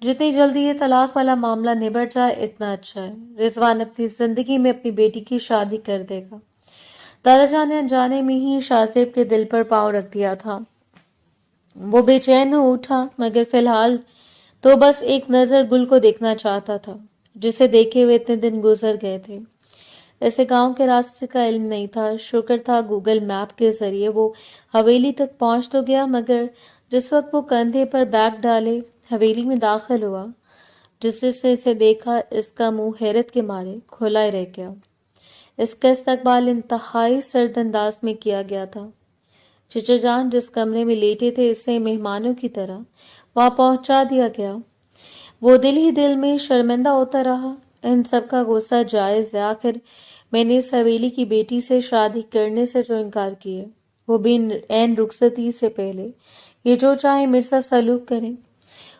जितनी जल्दी ये तलाक वाला मामला निबट जाए इतना अच्छा है। रिजवान अपनी जिंदगी में अपनी बेटी की शादी कर देगा। दादाजान ने अनजाने में ही शाहजेब के दिल पर पांव रख दिया था। वो बेचैन हो उठा, मगर फिलहाल तो बस एक नजर गुल को देखना चाहता था, जिसे देखे हुए इतने दिन गुजर गए थे। ऐसे गांव के रास्ते का इल्म नहीं था। शुक्र था गूगल मैप के जरिए वो हवेली तक पहुंच तो गया, मगर जिस वक्त वो कंधे पर बैग डाले हवेली में दाखिल हुआ, जिससे इसे देखा, इसका मुंह हैरत के मारे खुला ही रह गया। इसका इस्तकबाल इंतहाई सर्द अंदाज में किया गया था। चचा जान जिस कमरे में लेटे थे, इसे मेहमानों की तरह वहां पहुंचा दिया गया। वो दिल ही दिल में शर्मिंदा होता रहा। इन सब का गुस्सा जायज है। आखिर मैंने इस हवेली की बेटी से शादी करने से जो इनकार किया, वो भी एन रुखसती से पहले। ये जो चाहे मेरे साथ सलूक करें।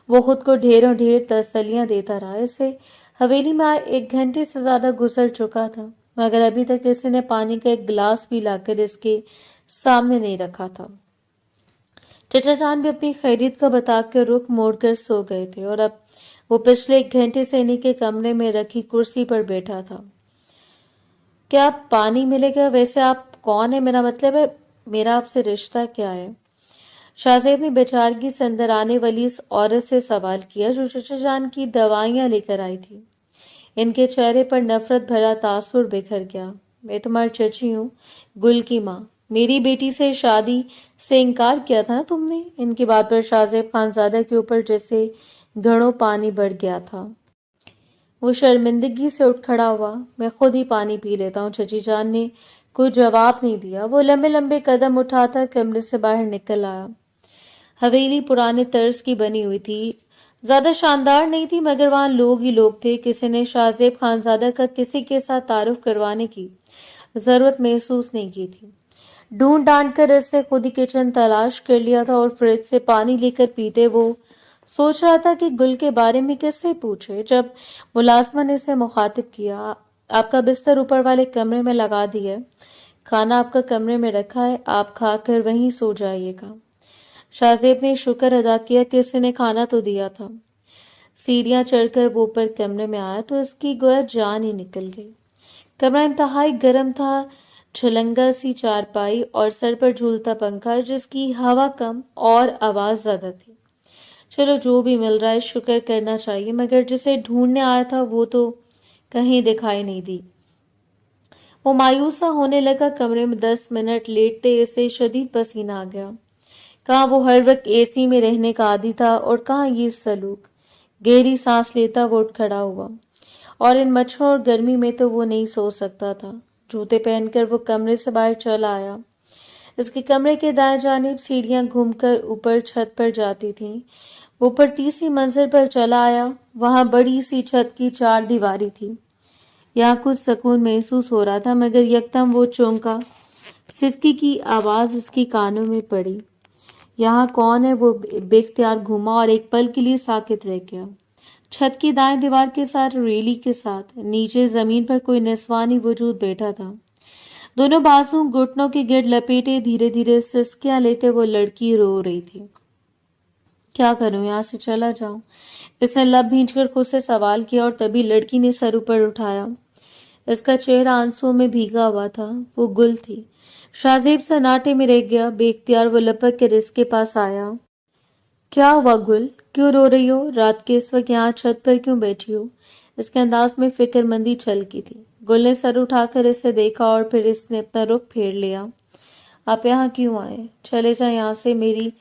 वो खुद को ढेरों ढेर तसल्लियां देता रहा। इसे हवेली में आए 1 घंटे से ज्यादा गुजर चुका था, मगर अभी तक किसी ने पानी का एक गिलास भी लाकर इसके सामने नहीं रखा था। चचा जान भी अपनी खैरियत का बताकर रुख मोड़कर सो गए थे, और अब वो पिछले 1 घंटे से इन्हीं के कमरे में रखी कुर्सी पर बैठा था। क्या पानी मिलेगा? वैसे आप कौन है? मेरा मतलब है, मेरा आपसे रिश्ता क्या है? शाहजेब ने बेचारगी से अंदर आने वाली इस औरत से सवाल किया जो चचा जान की दवाइयां लेकर आई थी। इनके चेहरे पर नफरत भरा तासुर बिखर गया। मैं तुम्हारी चची हूँ, गुल की माँ। मेरी बेटी से शादी से इनकार किया था ना तुमने? इनकी बात पर शाहजेब खानजादा के ऊपर जैसे घड़ों पानी बढ़ गया था। वो शर्मिंदगी से उठ खड़ा हुआ। मैं खुद ही पानी पी लेता हूँ। चची जान ने कोई जवाब नहीं दिया। वो लंबे लंबे कदम उठाकर कमरे से बाहर निकल आया। हवेली पुराने तर्ज की बनी हुई थी, ज्यादा शानदार नहीं थी, मगर वहां लोग ही लोग थे। किसी ने शाहजेब खानजादा का किसी के साथ तारुफ करवाने की जरूरत महसूस नहीं की थी। ढूंढ डांड कर इसने खुद ही किचन तलाश कर लिया था और फ्रिज से पानी लेकर पीते वो सोच रहा था कि गुल के बारे में किससे पूछे, जब मुलाजमा ने इसे मुखातिब किया। आपका बिस्तर ऊपर वाले कमरे में लगा दिया है, खाना आपका कमरे में रखा है, आप खाकर वहीं सो जाइएगा। शाहजेब ने शुक्र अदा किया कि किसी ने खाना तो दिया था। सीढ़ियां चढ़कर वो ऊपर कमरे में आया तो इसकी गोया जान ही निकल गई। कमरा इंतहाई गर्म था। झुलंगा सी चारपाई और सर पर झूलता पंखा जिसकी हवा कम और आवाज ज्यादा थी। चलो जो भी मिल रहा है शुक्र करना चाहिए, मगर जिसे ढूंढने आया था वो तो कहीं दिखाई नहीं दी। वो मायूस सा होने लगा। कमरे में 10 मिनट लेटते इसे शदीद पसीना आ गया। कहाँ वो हर वक्त एसी में रहने का आदी था और कहाँ ये सलूक। गहरी सांस लेता वो उठ खड़ा हुआ। और इन मच्छरों और गर्मी में तो वो नहीं सो सकता था। जूते पहनकर वो कमरे से बाहर चला आया। इसके कमरे के दाएं जानिब सीढ़ियां घूमकर ऊपर छत पर जाती थीं। वो ऊपर तीसरी मंजिल पर चला आया। वहां बड़ी सी छत की 4 दीवारी थी। यहाँ कुछ सुकून महसूस हो रहा था, मगर यकदम वो चौंका। सिसकी की आवाज उसकी कानों में पड़ी। यहाँ कौन है? वो बेख्तियार घूमा और एक पल के लिए साकित रह गया। छत की दाएं दीवार के साथ रेली के साथ नीचे जमीन पर कोई निस्वानी वजूद बैठा था। दोनों बाजू घुटनों के गिर्द लपेटे धीरे धीरे सिसकियां लेते वो लड़की रो रही थी। क्या करूं, यहाँ से चला जाऊं? इसने लब भींचकर खुद से सवाल किया और तभी लड़की ने सर ऊपर उठाया। इसका चेहरा आंसुओं में भीगा हुआ था। वो गुल थी। शाहजेब सन्नाटे में रह गया। बेख्तियार वो लपक कर इसके पास आया। क्या हुआ गुल, क्यों रो रही हो? रात के इस वक्त यहाँ छत पर क्यों बैठी हो? इसके अंदाज में फिक्रमंदी छलकी थी। गुल ने सर उठाकर इसे देखा और फिर इसने अपना रुख फेर लिया। आप यहाँ क्यों आए? चले जाए यहाँ से, मेरी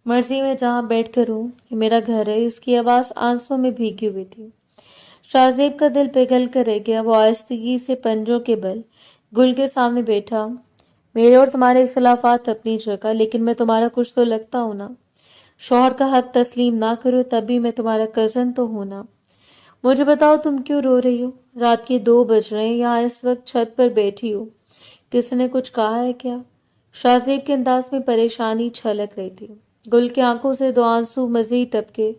मर्जी में जहाँ बैठ कर हूँ। ये मेरा घर है। इसकी आवाज आंसुओं में भीगी हुई थी। शाहजेब का दिल पिघल कर रह गया। वो आहिस्तगी से पंजों के बल गुल के सामने बैठा। मेरे और तुम्हारे इख्तिलाफात अपनी जगह, लेकिन मैं तुम्हारा कुछ तो लगता हूं ना। शौहर का हक तस्लीम ना करो तब भी मैं तुम्हारा कजन तो हूं ना। मुझे बताओ तुम क्यों रो रही हो? रात के 2 बज रहे हैं, यहाँ इस वक्त छत पर बैठी हो। किसी ने कुछ कहा है क्या? शाहजेब के अंदाज में परेशानी छलक रही थी। गुल की आंखों से 2 आंसू मजीद टपके।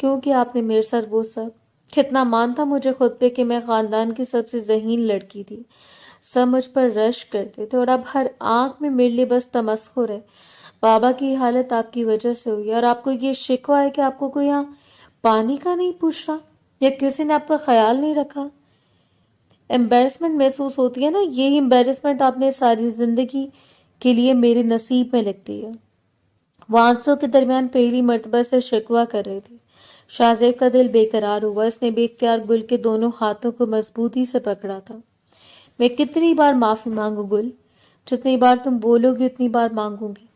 क्योंकि आपने मेरे साथ वो सब। कितना मान था मुझे खुद पे कि मैं खानदान की सबसे ज़हीन लड़की थी। सब मुझ पर रश करते थे और अब हर आंख में मेरे लिए बस तमस्खुर है। बाबा की हालत आपकी वजह से हुई और आपको ये शिकवा है कि आपको कोई यहाँ पानी का नहीं पूछा या किसी ने आपका ख्याल नहीं रखा। एम्बेरसमेंट महसूस होती है ना, यही एम्बेरसमेंट आपने सारी जिंदगी के लिए मेरे नसीब में लगती है। वो आंसुओं के दरमियान पहली मर्तबा से शिकवा कर रहे थे। शाहजेब का दिल बेकरार हुआ। इसने बेख्तियार गुल के दोनों हाथों को मजबूती से पकड़ा था। मैं कितनी बार माफी मांगू गुल? जितनी बार तुम बोलोगी उतनी बार मांगूंगी,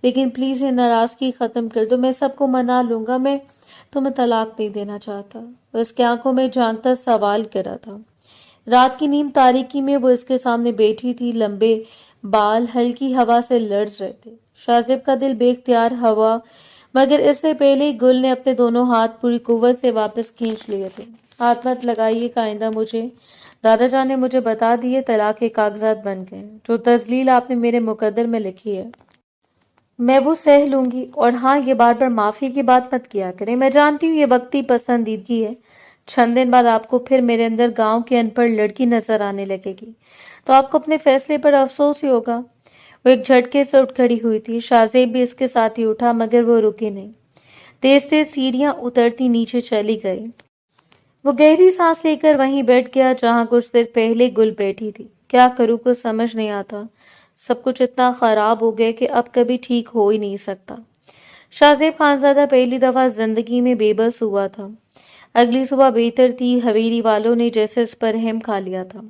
लेकिन प्लीज ये नाराजगी खत्म कर दो। मैं सबको मना लूंगा। मैं तुम्हें तलाक नहीं देना चाहता। वो इसके आंखों में झांकता सवाल कर रहा था। रात की नीम तारीकी में वो इसके सामने बैठी थी। लंबे बाल हल्की हवा से लड़ रहे थे। शाहजेब का दिल बेख्तियार हवा, मगर इससे पहले ही गुल ने अपने दोनों हाथ पूरी कुव्वत से वापस खींच लिए थे। हाथ मत लगाइए आइंदा मुझे। दादा जान ने मुझे बता दिए तलाक के कागजात बन गए। जो तजलील आपने मेरे मुकद्दर में लिखी है मैं वो सह लूंगी। और हाँ, ये बार बार माफी की बात मत किया करें। मैं जानती हूँ ये वक्ती पसंदीदगी है। चंद दिन बाद आपको फिर मेरे अंदर गांव की अनपढ़ लड़की नजर आने लगेगी तो आपको अपने फैसले पर अफसोस ही होगा। वो एक झटके से उठ खड़ी हुई थी। शाहजेब भी इसके साथ ही उठा, मगर वो रुकी नहीं। तेज तेज सीढ़ियां उतरती नीचे चली गई। वो गहरी सांस लेकर वहीं बैठ गया जहां कुछ देर पहले गुल बैठी थी। क्या करूं कुछ समझ नहीं आता। सब कुछ इतना खराब हो गया कि अब कभी ठीक हो ही नहीं सकता। शाहजेब खानजादा पहली दफा जिंदगी में बेबस हुआ था। अगली सुबह बेहतर थी, हवेली वालों ने जैसे उस पर रहम खा लिया था।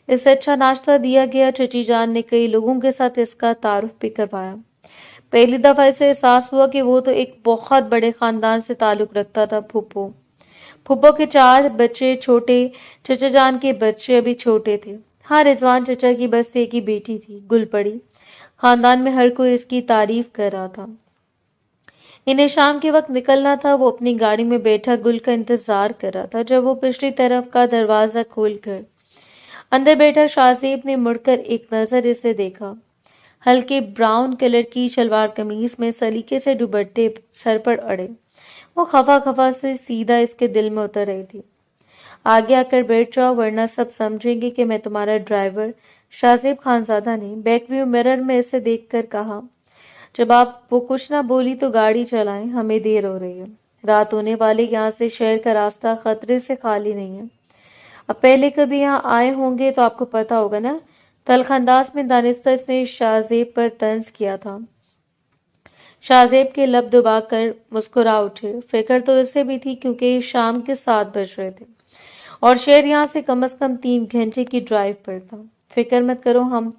इससे अच्छा नाश्ता दिया गया। चची जान ने कई लोगों के साथ इसका तारुफ भी करवाया। पहली दफा इसे एहसास हुआ कि वो तो एक बहुत बड़े खानदान से ताल्लुक रखता था। फूफो फूफो के 4 बच्चे छोटे, चचा जान के बच्चे अभी छोटे थे। हाँ, रिजवान चचा की बस एक ही बेटी थी, गुलपड़ी। खानदान में हर कोई इसकी तारीफ कर रहा था। इन्हें शाम के वक्त निकलना था। वो अपनी गाड़ी में बैठा गुल का इंतजार कर रहा था जब वो पिछली तरफ का दरवाजा खोलकर अंदर बैठा शाहजेब ने मुड़कर एक नजर इसे देखा। हल्के ब्राउन कलर की शलवार कमीज में सलीके से दुपट्टे सर पर अड़े, वो खफा खफा से सीधा इसके दिल में उतर रही थी। आगे आकर बैठ जाओ वरना सब समझेंगे कि मैं तुम्हारा ड्राइवर। शाहजेब खानजादा ने बैक व्यू मिरर में इसे देखकर कहा। जब आप वो कुछ ना बोली तो गाड़ी चलाएं, हमें देर हो रही है। रात होने वाली, यहाँ से शहर का रास्ता खतरे से खाली नहीं है। अब पहले कभी यहाँ आए होंगे तो आपको पता होगा ना। तल्ख अंदाज में दानिस्ता ने शाहजेब पर तंज किया था। शाहजेब के लब दबाकर मुस्कुरा उठे। फिक्र तो इसे भी थी क्योंकि शाम के 7 बज रहे थे और शहर यहाँ से कम 3 घंटे की ड्राइव पर था। फिक्र मत करो, हम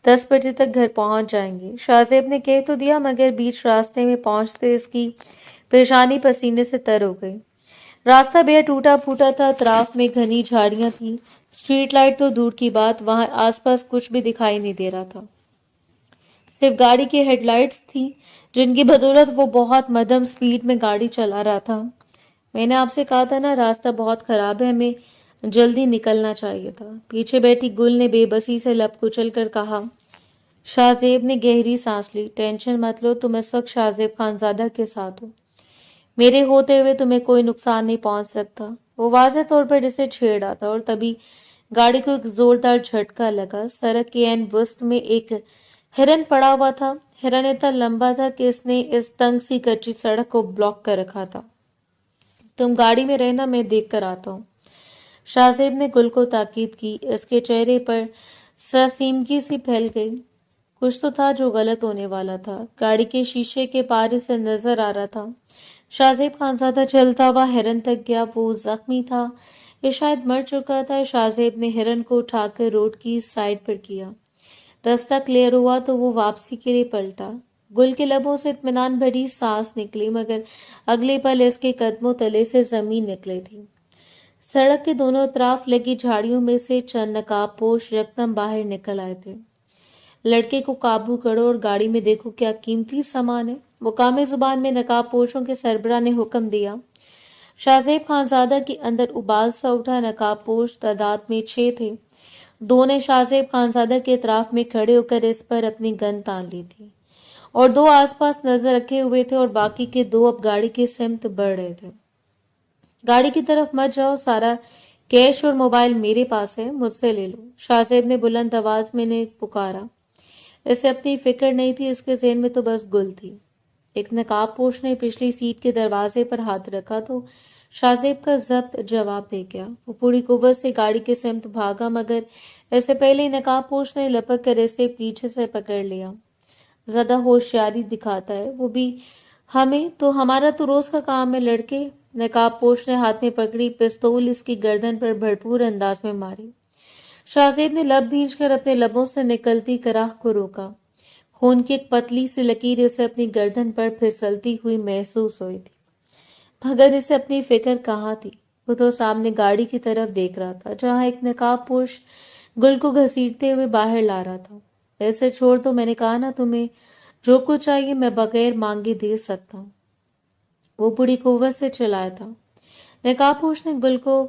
10 बजे तक घर पहुंच जाएंगे। शाहजेब ने कह तो दिया मगर बीच रास्ते में पहुंचते इसकी पेशानी पसीने से तर हो गई। रास्ता बेहद टूटा फूटा था। अतराफ में घनी झाड़ियां थी। स्ट्रीट लाइट तो दूर की बात, वहां आसपास कुछ भी दिखाई नहीं दे रहा था। सिर्फ गाड़ी की हेडलाइट्स थी जिनकी बदौलत वो बहुत मध्यम स्पीड में गाड़ी चला रहा था। मैंने आपसे कहा था ना, रास्ता बहुत खराब है, हमें जल्दी निकलना चाहिए था। पीछे बैठी गुल ने बेबसी से लब कुचल कर कहा। शाहजेब ने गहरी सांस ली। टेंशन मत लो, तुम इस वक्त शाहजेब खानजादा के साथ हो। मेरे होते हुए तुम्हें कोई नुकसान नहीं पहुंच सकता। वो वाज़ेह तौर पर इसे छेड़ रहा था और तभी गाड़ी को एक जोरदार झटका लगा। सड़क के एन वस्त में एक हिरन पड़ा हुआ था। हिरन इतना लंबा था कि इसने इस तंग सी कच्ची सड़क को ब्लॉक कर रखा था। तुम गाड़ी में रहना, मैं देख कर आता हूँ। शाहजेब ने गुल को ताकीद की। इसके चेहरे पर ससीमगी सी फैल गई। कुछ तो था जो गलत होने वाला था। गाड़ी के शीशे के पार से नजर आ रहा था शाहजेब खानजादा चलता हुआ हिरन तक गया। वो जख्मी था, ये शायद मर चुका था। शाहजेब ने हिरन को उठाकर रोड की साइड पर किया। रास्ता क्लियर हुआ तो वो वापसी के लिए पलटा। गुल के लबों से इत्मीनान भरी सांस निकली मगर अगले पल इसके कदमों तले से जमीन निकली थी। सड़क के दोनों तरफ लगी झाड़ियों में से चंद नकाबपोश यकदम बाहर निकल आए थे। लड़के को काबू करो और गाड़ी में देखो क्या कीमती सामान है, मुकामी जुबान में नकाबपोशों के सरबराह ने हुक्म दिया। शाहजेब खानजादा के अंदर उबाल सा उठा। नकाबपोश तादाद में 6 थे। 2 ने शाहजेब खानजादा के इतराफ में खड़े होकर इस पर अपनी गन तान ली थी और 2 आसपास नजर रखे हुए थे और बाकी के 2 अब गाड़ी की सिमत बढ़ रहे थे। गाड़ी की तरफ मत जाओ, सारा कैश और मोबाइल मेरे पास है, मुझसे ले लो। शाहजेब ने बुलंद आवाज में ने पुकारा। इसे अपनी फिक्र नहीं थी, इसके ज़हन में तो बस गुल थी। एक नकाबपोश ने पिछली सीट के दरवाजे पर हाथ रखा तो शाहजेब का जब्त जवाब दे गया। वो पूरी कुव्वत से गाड़ी के सिमत भागा मगर इससे पहले ही नकाबपोश ने लपक कर इसे पीछे से पकड़ लिया। ज्यादा होशियारी दिखाता है वो भी हमें, तो हमारा तो रोज का काम है लड़के। नकाबपोश ने हाथ में पकड़ी पिस्तौल इसकी गर्दन पर भरपूर अंदाज में मारी। शाहजेब ने लब भींचकर अपने लबों से निकलती कराह को रोका। खून की एक पतली सी लकीर इसे अपनी गर्दन पर फिसलती हुई महसूस हुई थी मगर इसे अपनी फिक्र कहाँ थी। वो तो सामने गाड़ी की तरफ देख रहा था जहां एक नकाबपोश गुल को घसीटते हुए बाहर ला रहा था। ऐसे छोड़ दो, मैंने कहा ना, तुम्हें जो कुछ चाहिए मैं बगैर मांगे दे सकता हूँ। वो पूरी कुव्वत से चिल्लाया था। नकाबपोश ने गुल को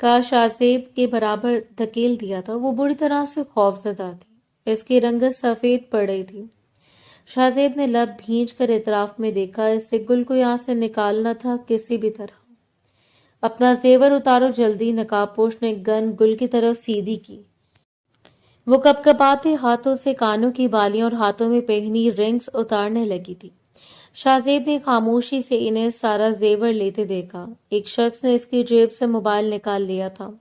का शाहजेब के बराबर धकेल दिया था। वो बुरी तरह से खौफजदा थी। इसकी रंगत सफेद पड़ रही थी। शाहजेब ने लब भींच कर इतराफ में देखा। इससे गुल को यहाँ से निकालना था किसी भी तरह। अपना जेवर उतारो जल्दी। नकाबपोश ने गन गुल की तरफ सीधी की। वो कपकपाते हाथों से कानों की बालियां और हाथों में पहनी रिंग्स उतारने लगी थी। शाहजेब ने खामोशी से इन्हें सारा जेवर लेते देखा। एक शख्स ने इसकी जेब से मोबाइल निकाल लिया था।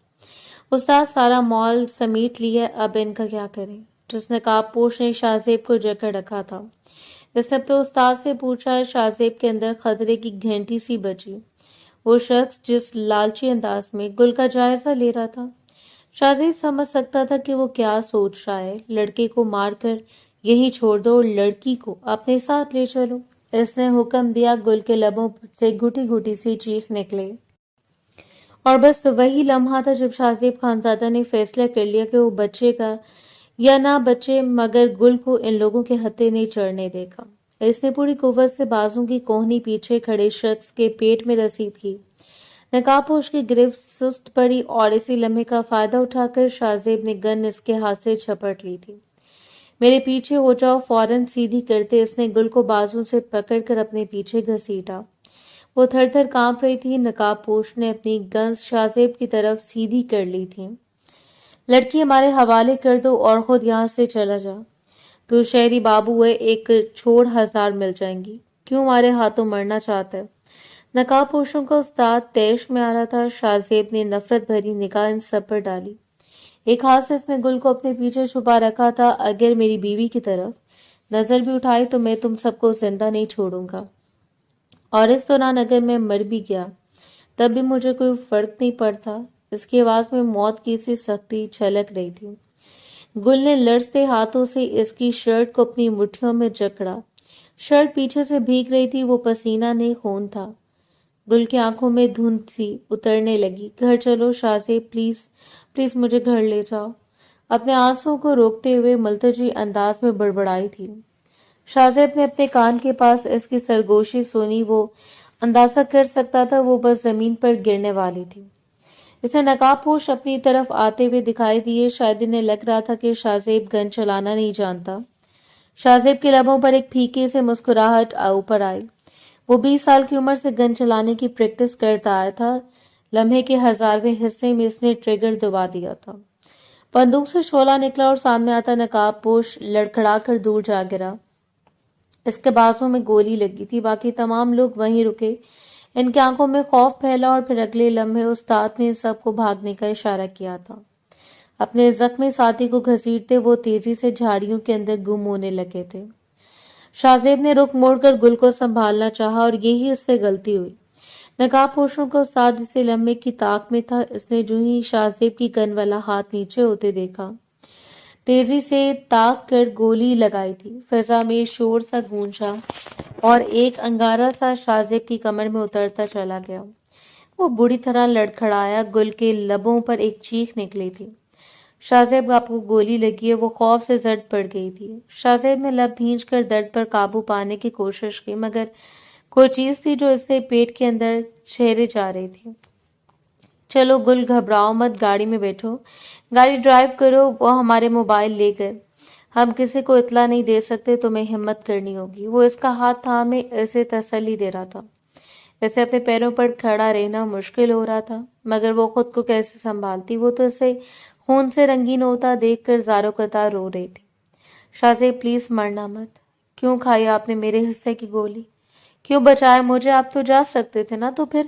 उस्ताद, सारा मॉल समेट लिया, अब इनका क्या करें? जिस नकाबपोश ने शाहजेब को जकड़ रखा था اس نے اپنے استاد سے پوچھا۔ شاہزیب کے اندر خطرے کی گھنٹی سی بجی۔ وہ شخص جس لالچی انداز میں گل کا جائزہ لے رہا تھا، شاہزیب سمجھ سکتا تھا کہ وہ کیا سوچ رہا ہے۔ لڑکے کو مار کر یہیں چھوڑ دو اور لڑکی کو اپنے ساتھ لے چلو، اس نے حکم دیا۔ گل کے لبوں سے گھٹی گھٹی سی چیخ نکلے، اور بس وہی لمحہ تھا جب شاہزیب خانزادہ نے فیصلہ کر لیا کہ وہ بچے گا یا نہ بچے، مگر گل کو ان لوگوں کے ہتھے نہیں چڑھنے دے گا۔ اس نے پوری قوت سے بازو کی کوہنی پیچھے کھڑے شخص کے پیٹ میں رسید کی۔ نقاب پوش کی گرفت سست پڑی اور اسی لمحے کا فائدہ اٹھا کر شاہزیب نے گن اس کے ہاتھ سے جھپٹ لی تھی۔ میرے پیچھے ہو جاؤ، فوراً سیدھی کرتے اس نے گل کو بازو سے پکڑ کر اپنے پیچھے گھسیٹا۔ وہ تھر تھر کانپ رہی تھی۔ نقاب پوش نے اپنی گنز شاہزیب کی طرف سیدھی کر لی تھی۔ لڑکی ہمارے حوالے کر دو اور خود یہاں سے چلا جا۔ تو شہری بابو ہے، ایک چھوڑ 1000 مل جائیں گی۔ کیوں ہمارے ہاتھوں مرنا چاہتا ہے؟ نقاب پوشوں کا استاد تیش میں آ رہا تھا۔ شاہزیب نے نفرت بھری نگاہ ان سب پر ڈالی۔ ایک ہاتھ سے اس نے گل کو اپنے پیچھے چھپا رکھا تھا۔ اگر میری بیوی کی طرف نظر بھی اٹھائی تو میں تم سب کو زندہ نہیں چھوڑوں گا، اور اس دوران اگر میں مر بھی گیا تب بھی مجھے کوئی فرق نہیں پڑتا۔ اس کی آواز میں موت کی سی سختی چھلک رہی تھی۔ گل نے لرزتے ہاتھوں سے اس کی شرٹ کو اپنی مٹھیوں میں جکڑا۔ شرٹ پیچھے سے بھیگ رہی تھی، وہ پسینہ نہیں خون تھا۔ گل کی آنکھوں میں دھند سی اترنے لگی۔ گھر چلو شاہزیب، پلیز پلیز مجھے گھر لے جاؤ، اپنے آنسوں کو روکتے ہوئے ملتجی انداز میں بڑبڑائی تھی۔ شاہزیب نے اپنے کان کے پاس اس کی سرگوشی سنی۔ وہ اندازہ کر سکتا تھا وہ بس زمین پر گرنے والی تھی۔ اسے نقاب پوش اپنی طرف آتے ہوئے دکھائی دیے۔ شاید انہیں لگ رہا تھا کہ شاہزیب گن چلانا نہیں جانتا۔ شاہزیب کے لبوں پر ایک پھیکی سے مسکراہٹ اوپر آئی۔ وہ 20 سال کی عمر سے گن چلانے کی پریکٹس کرتا آیا تھا۔ لمحے کے 1000ویں حصے میں اس نے ٹریگر دبا دیا تھا۔ بندوق سے شعلہ نکلا اور سامنے آتا نقاب پوش لڑکھڑا کر دور جا گرا۔ اس کے بازو میں گولی لگی تھی۔ باقی تمام لوگ وہیں رکے۔ ان کی آنکھوں میں خوف پھیلا، اور پھر اگلے لمحے استاد نے سب کو بھاگنے کا اشارہ کیا تھا۔ اپنے زخمی ساتھی کو گھسیٹتے وہ تیزی سے جھاڑیوں کے اندر گم ہونے لگے تھے۔ شاہزیب نے رخ موڑ کر گل کو سنبھالنا چاہا، اور یہی اس سے غلطی ہوئی۔ نقاب پوشوں کا استاد اسی لمحے کی طاق میں تھا۔ اس نے جو ہی شاہزیب کی گن والا ہاتھ نیچے ہوتے دیکھا، تیزی سے تاک کر گولی لگائی تھی۔ فضا میں شور سا گونجا اور ایک انگارہ سا شاہزیب کی کمر میں اترتا چلا گیا۔ وہ بری طرح لڑکھڑایا۔ گل کے لبوں پر ایک چیخ نکلی تھی۔ شاہزیب آپ کو گولی لگی ہے۔ وہ خوف سے زرد پڑ گئی تھی۔ شاہزیب نے لب بھینچ کر درد پر قابو پانے کی کوشش کی، مگر کوئی چیز تھی جو اس سے پیٹ کے اندر چھیرے جا رہی تھی۔ چلو گل، گھبراؤ مت، گاڑی میں بیٹھو، گاڑی ڈرائیو کرو۔ وہ ہمارے موبائل لے گئے، ہم کسی کو اطلاع نہیں دے سکتے، تمہیں ہمت کرنی ہوگی۔ وہ اس کا ہاتھ تھامے اسے تسلی دے رہا تھا۔ اسے اپنے پیروں پر کھڑا رہنا مشکل ہو رہا تھا، مگر وہ خود کو کیسے سنبھالتی؟ وہ تو اسے خون سے رنگین ہوتا دیکھ کر زاروں قطار رو رہی تھی۔ شاہزیب پلیز مرنا مت۔ کیوں کھائی آپ نے میرے حصے کی گولی؟ کیوں بچایا مجھے؟ آپ تو جا سکتے تھے نا، تو پھر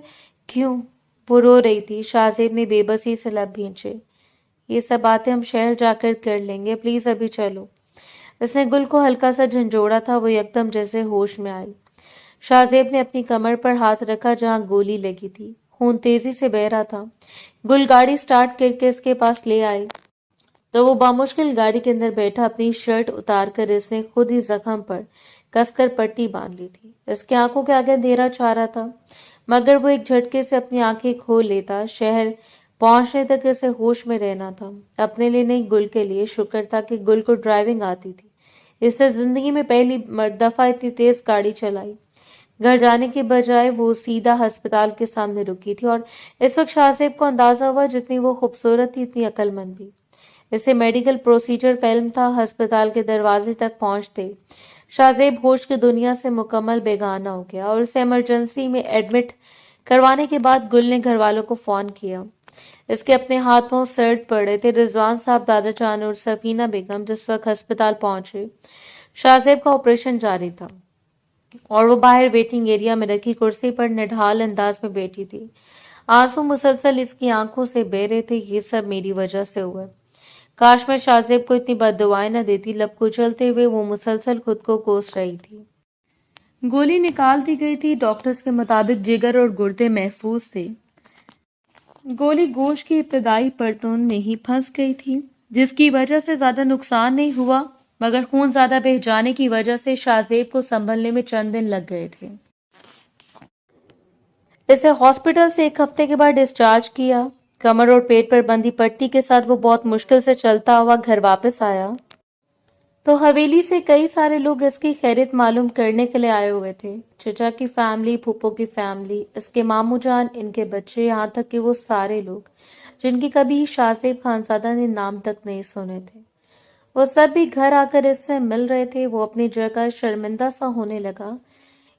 کیوں؟ وہ رو رہی تھی۔ شاہزیب نے بے بسی سے لب بھینچے۔ یہ سب باتیں ہم شہر جا کر کر لیں گے، پلیز ابھی چلو۔ اس نے گل کو ہلکا سا جھنجھوڑا تھا۔ وہ یکدم جیسے ہوش میں آئی۔ شاہزیب نے اپنی کمر پر ہاتھ رکھا جہاں گولی لگی تھی۔ خون تیزی سے بہہ رہا تھا۔ گل گاڑی سٹارٹ کر کے اس کے پاس لے آئی تو وہ بامشکل گاڑی کے اندر بیٹھا۔ اپنی شرٹ اتار کر اس نے خود ہی زخم پر کس کر پٹی باندھ لی تھی۔ اس کی آنکھوں کے آگے اندھیرا چھا رہا تھا، مگر وہ ایک جھٹکے سے اپنی آنکھیں کھول لیتا۔ شہر پہنچنے تک اسے ہوش میں رہنا تھا، اپنے لیے نہیں گل کے لیے۔ شکر تھا کہ گل کو ڈرائیونگ آتی تھی۔ اس نے زندگی میں پہلی دفعہ اتنی تیز گاڑی چلائی۔ گھر جانے کے بجائے وہ سیدھا ہسپتال کے سامنے رکی تھی، اور اس وقت شاہزیب کو اندازہ ہوا جتنی وہ خوبصورت تھی اتنی عقل مند بھی۔ اسے میڈیکل پروسیجر کا علم تھا۔ ہسپتال کے دروازے تک پہنچتے شاہزیب ہوش کی دنیا سے مکمل بیگانہ ہو گیا، اور اسے ایمرجنسی میں ایڈمٹ کروانے کے بعد گل نے گھر والوں کو فون کیا۔ اس کے اپنے ہاتھ پاؤں سرد پڑ رہے تھے۔ رضوان صاحب، دادا جان اور سفینہ بیگم جس وقت ہسپتال پہنچے، شاہزیب کا آپریشن جاری تھا، اور وہ باہر ویٹنگ ایریا میں رکھی کرسی پر نڈھال انداز میں بیٹھی تھی۔ آنسو مسلسل اس کی آنکھوں سے بہہ رہے تھے۔ یہ سب میری وجہ سے ہوا ہے۔ کاش میں شاہزیب کو اتنی بد دعائیں نہ دیتی۔ لب کچلتے ہوئے وہ مسلسل خود کو کوس رہی تھی۔ गोली निकाल दी गई थी। डॉक्टर्स के मुताबिक जिगर और गुर्दे महफूज थे। गोली गोश्त की इब्तदाई परतों में ही फंस गई थी, जिसकी वजह से ज्यादा नुकसान नहीं हुआ, मगर खून ज्यादा बह जाने की वजह से शाहजेब को संभलने में चंद दिन लग गए थे। इसे हॉस्पिटल से 1 हफ्ते के बाद डिस्चार्ज किया। कमर और पेट पर बंधी पट्टी के साथ वो बहुत मुश्किल से चलता हुआ घर वापस आया तो हवेली से कई सारे लोग इसकी खैरियत मालूम करने के लिए आए हुए थे। चचा की फैमिली, फूफो की फैमिली, इसके मामू जान, इनके बच्चे, यहाँ तक कि वो सारे लोग जिनकी कभी शाहजेब खानजादा ने नाम तक नहीं सुने थे, वो सब भी घर आकर इससे मिल रहे थे। वो अपनी जगह शर्मिंदा सा होने लगा।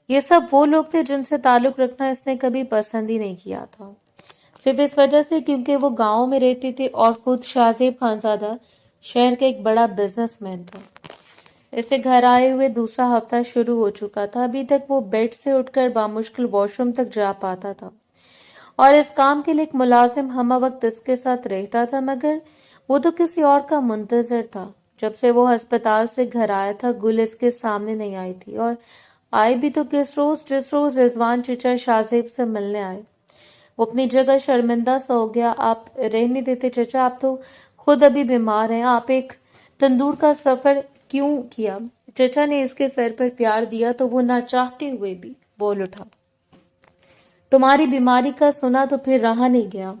ये सब वो लोग थे जिनसे ताल्लुक रखना इसने कभी पसंद ही नहीं किया था, सिर्फ इस वजह से क्योंकि वो गांव में रहते थे और खुद शाहजेब खानजादा शहर का एक बड़ा बिजनेसमैन था। इसे घर आए हुए दूसरा हफ्ता शुरू हो चुका था। अभी तक वो बेड से उठकर बामुश्किल वॉशरूम तक जा पाता था और इस काम के लिए एक मुलाजिम हम वक्त इसके साथ रहता था, मगर वो तो किसी और का मुंतजर था। जब से वो अस्पताल से घर आया था, गुल इसके सामने नहीं आई थी, और आए भी तो जिस रोज रिजवान चचा शाहजेब से मिलने आए। वो अपनी जगह शर्मिंदा सा हो गया। आप रहने देते चचा, आप तो खुद अभी बीमार हैं, आप एक तंदूर का सफर क्यों किया? चचा ने इसके सर पर प्यार दिया तो वो ना चाहते हुए भी बोल उठा, तुम्हारी बीमारी का सुना तो फिर रहा नहीं गया।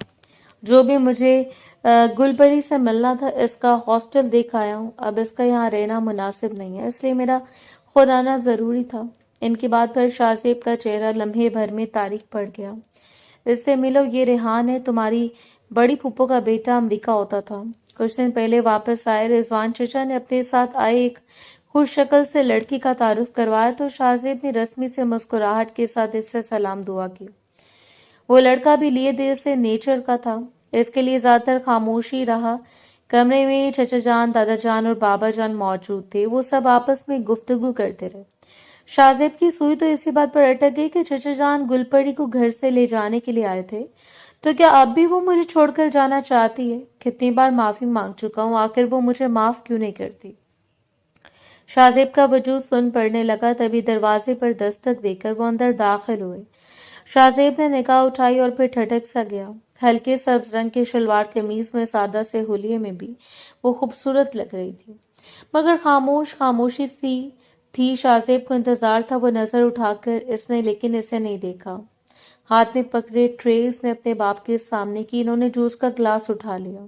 जो भी मुझे गुलबरी से मिलना था, इसका हॉस्टल देख आया हूँ। अब इसका यहाँ रहना मुनासिब नहीं है, इसलिए मेरा खुद आना जरूरी था। इनकी बात पर शाहजेब का चेहरा लम्हे भर में तारीख पड़ गया। इससे मिलो, ये रेहान है, तुम्हारी बड़ी फूफो का बेटा, अमेरिका होता था, कुछ दिन पहले वापस आए। रिजवान चचा ने अपने साथ आए एक खुश शक्ल से लड़की का तारुफ करवाया तो शाहजेब ने रस्मी से मुस्कुराहट के साथ इससे सलाम दुआ की। वो लड़का भी लिए देर से नेचर का था, इसके लिए ज्यादातर खामोशी रहा। कमरे में चचा जान, दादा जान और बाबा जान मौजूद थे। वो सब आपस में गुफ्तगू करते रहे। शाहजेब की सुई तो इसी बात पर अटक गई कि चचा जान गुलपरी को घर से ले जाने के लिए आए थे, तो क्या अब भी वो मुझे छोड़कर जाना चाहती है? कितनी बार माफी मांग चुका हूँ, आखिर वो मुझे माफ क्यों नहीं करती? शाहजेब का वजूद सुन पड़ने लगा। तभी दरवाजे पर दस्तक देकर वो अंदर दाखिल हुए। शाहजेब ने निगाह उठाई और फिर ठटक सा गया। हल्के सब्ज रंग के शलवार कमीज में सादा से हुलिये में भी वो खूबसूरत लग रही थी, मगर खामोशी सी थी। शाहजेब को इंतजार था, वो नजर उठाकर इसने लेकिन इसे नहीं देखा। हाथ में पकड़े ट्रे इसने अपने बाप के सामने की। इन्होंने जूस का ग्लास उठा लिया।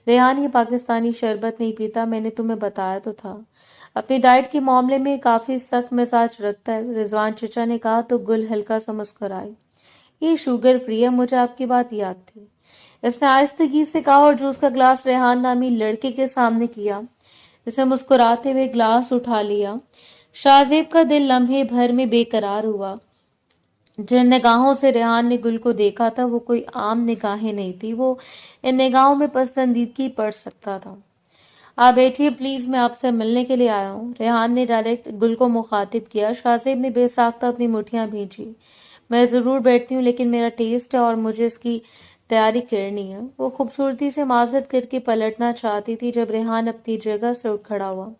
रेहान, ये पाकिस्तानी शरबत नहीं पीता, मैंने तुम्हें बताया तो था। अपनी डाइट के मामले में काफी सख्त मिजाज रखता है, रिजवान चचा ने कहा तो गुल हल्का सा मुस्कुराई। ये शुगर फ्री है, मुझे आपकी बात याद थी, इसने आहिस्तगी से कहा और जूस का ग्लास रेहान नामी लड़के के सामने किया। इसे मुस्कुराते हुए ग्लास उठा लिया। शाहजेब का दिल लम्हे भर में बेकरार हुआ। जिन निगाहों से रेहान ने गुल को देखा था, वो कोई आम निगाहें नहीं थी। वो इन निगाहों में पसंदीदगी पड़ सकता था। आप बैठिए प्लीज, मैं आपसे मिलने के लिए आया हूँ, रेहान ने डायरेक्ट गुल को मुखातिब किया। शाहजेब ने बेसाख्ता अपनी मुठ्ठियां भींची। मैं जरूर बैठती हूँ, लेकिन मेरा टेस्ट है और मुझे इसकी तैयारी करनी है। वो खूबसूरती से माजरत करके पलटना चाहती थी जब रेहान अपनी जगह से उठ खड़ा हुआ।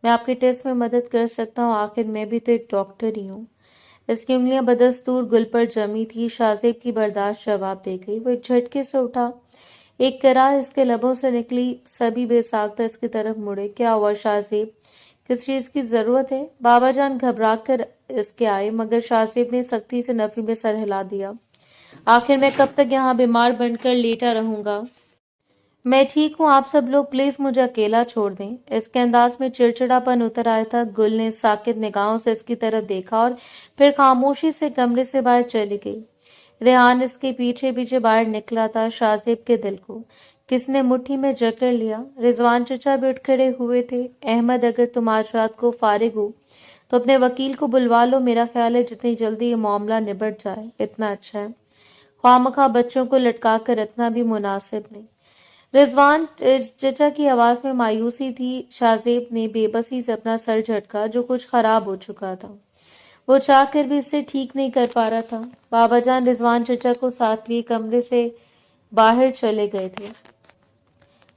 मैं आपके टेस्ट में मदद कर सकता हूँ, आखिर मैं भी तो एक डॉक्टर ही हूँ। इसकी उंगलियां बदस्तूर गुल पर जमी थी। शाहजेब की बर्दाश्त जवाब दे गई। वो एक झटके से उठा, एक कराह इसके लबों से निकली। सभी बेसाख्ता इसकी तरफ मुड़े। क्या हुआ शाहजेब, किस चीज की जरूरत है? बाबा जान घबरा कर इसके आए, मगर शाहजेब ने सख्ती से नफी में सर हिला दिया। आखिर मैं कब तक यहाँ बीमार बनकर लेटा रहूंगा? मैं ठीक हूँ, आप सब लोग प्लीज मुझे अकेला छोड़ दें। इसके अंदाज में चिड़चिड़ापन उतर आया था। गुल ने साकित निगाहों से इसकी तरफ देखा और फिर खामोशी से कमरे से बाहर चली गई। रेहान इसके पीछे पीछे बाहर निकला था। शाहजेब के दिल को किसने मुट्ठी में जकड़ लिया। रिजवान चचा भी उठ खड़े हुए थे। अहमद, अगर तुम आज रात को फारिग हो तो अपने वकील को बुलवा लो। मेरा ख्याल है जितनी जल्दी ये मामला निबट जाए इतना अच्छा है। ख्वामखा बच्चों को लटका कर रखना भी मुनासिब नहीं। रिजवान चचा की आवाज में मायूसी थी। शाहजेब ने बेबसी से अपना सर झटका, जो कुछ खराब हो चुका था। वो चाह कर भी इससे ठीक नहीं कर पा रहा था। बाबा जान रिजवान चचा को साथ लिए कमरे से बाहर चले गए थे।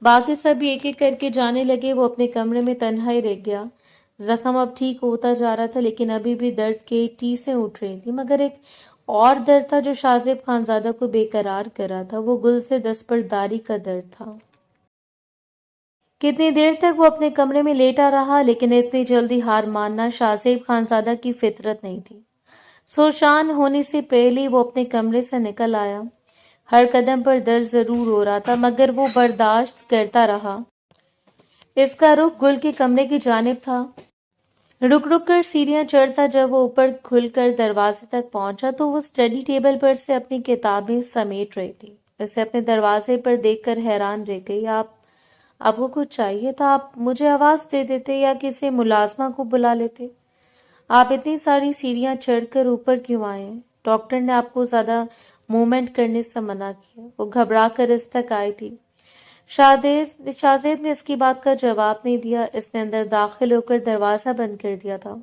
बाकी सभी एक एक करके जाने लगे। वो अपने कमरे में तन्हा ही रह गया। जख्म अब ठीक होता जा रहा था, लेकिन अभी भी दर्द के टीसें उठ रही थी। मगर एक और दर्द था जो शाहजेब खानजादा को बेकरार कर रहा था। वो गुल से दस्तबरदारी का दर्द था। कितनी देर तक वो अपने कमरे में लेटा रहा, लेकिन इतनी जल्दी हार मानना शाहजेब खानजादा की फितरत नहीं थी। सोशान होने से पहले वो अपने कमरे से निकल आया। हर कदम पर दर्द जरूर हो रहा था, मगर वो बर्दाश्त करता रहा। इसका रुख गुल के कमरे की जानिब था। रुक रुक कर सीढ़ियां चढ़ता जब वो ऊपर खुलकर दरवाजे तक पहुंचा तो वो स्टडी टेबल पर से अपनी किताबें समेट रही थी। उसे अपने दरवाजे पर देखकर हैरान रह गई। आपको कुछ चाहिए था? आप मुझे आवाज दे देते या किसी मुलाजमा को बुला लेते। आप इतनी सारी सीढ़ियां चढ़कर ऊपर क्यों आए? डॉक्टर ने आपको ज्यादा मूवमेंट करने से मना किया। वो घबरा कर इस तक आई थी। शाहजेब ने इसकी बात का जवाब नहीं दिया। इसने अंदर दाखिल होकर दरवाजा बंद कर दिया था।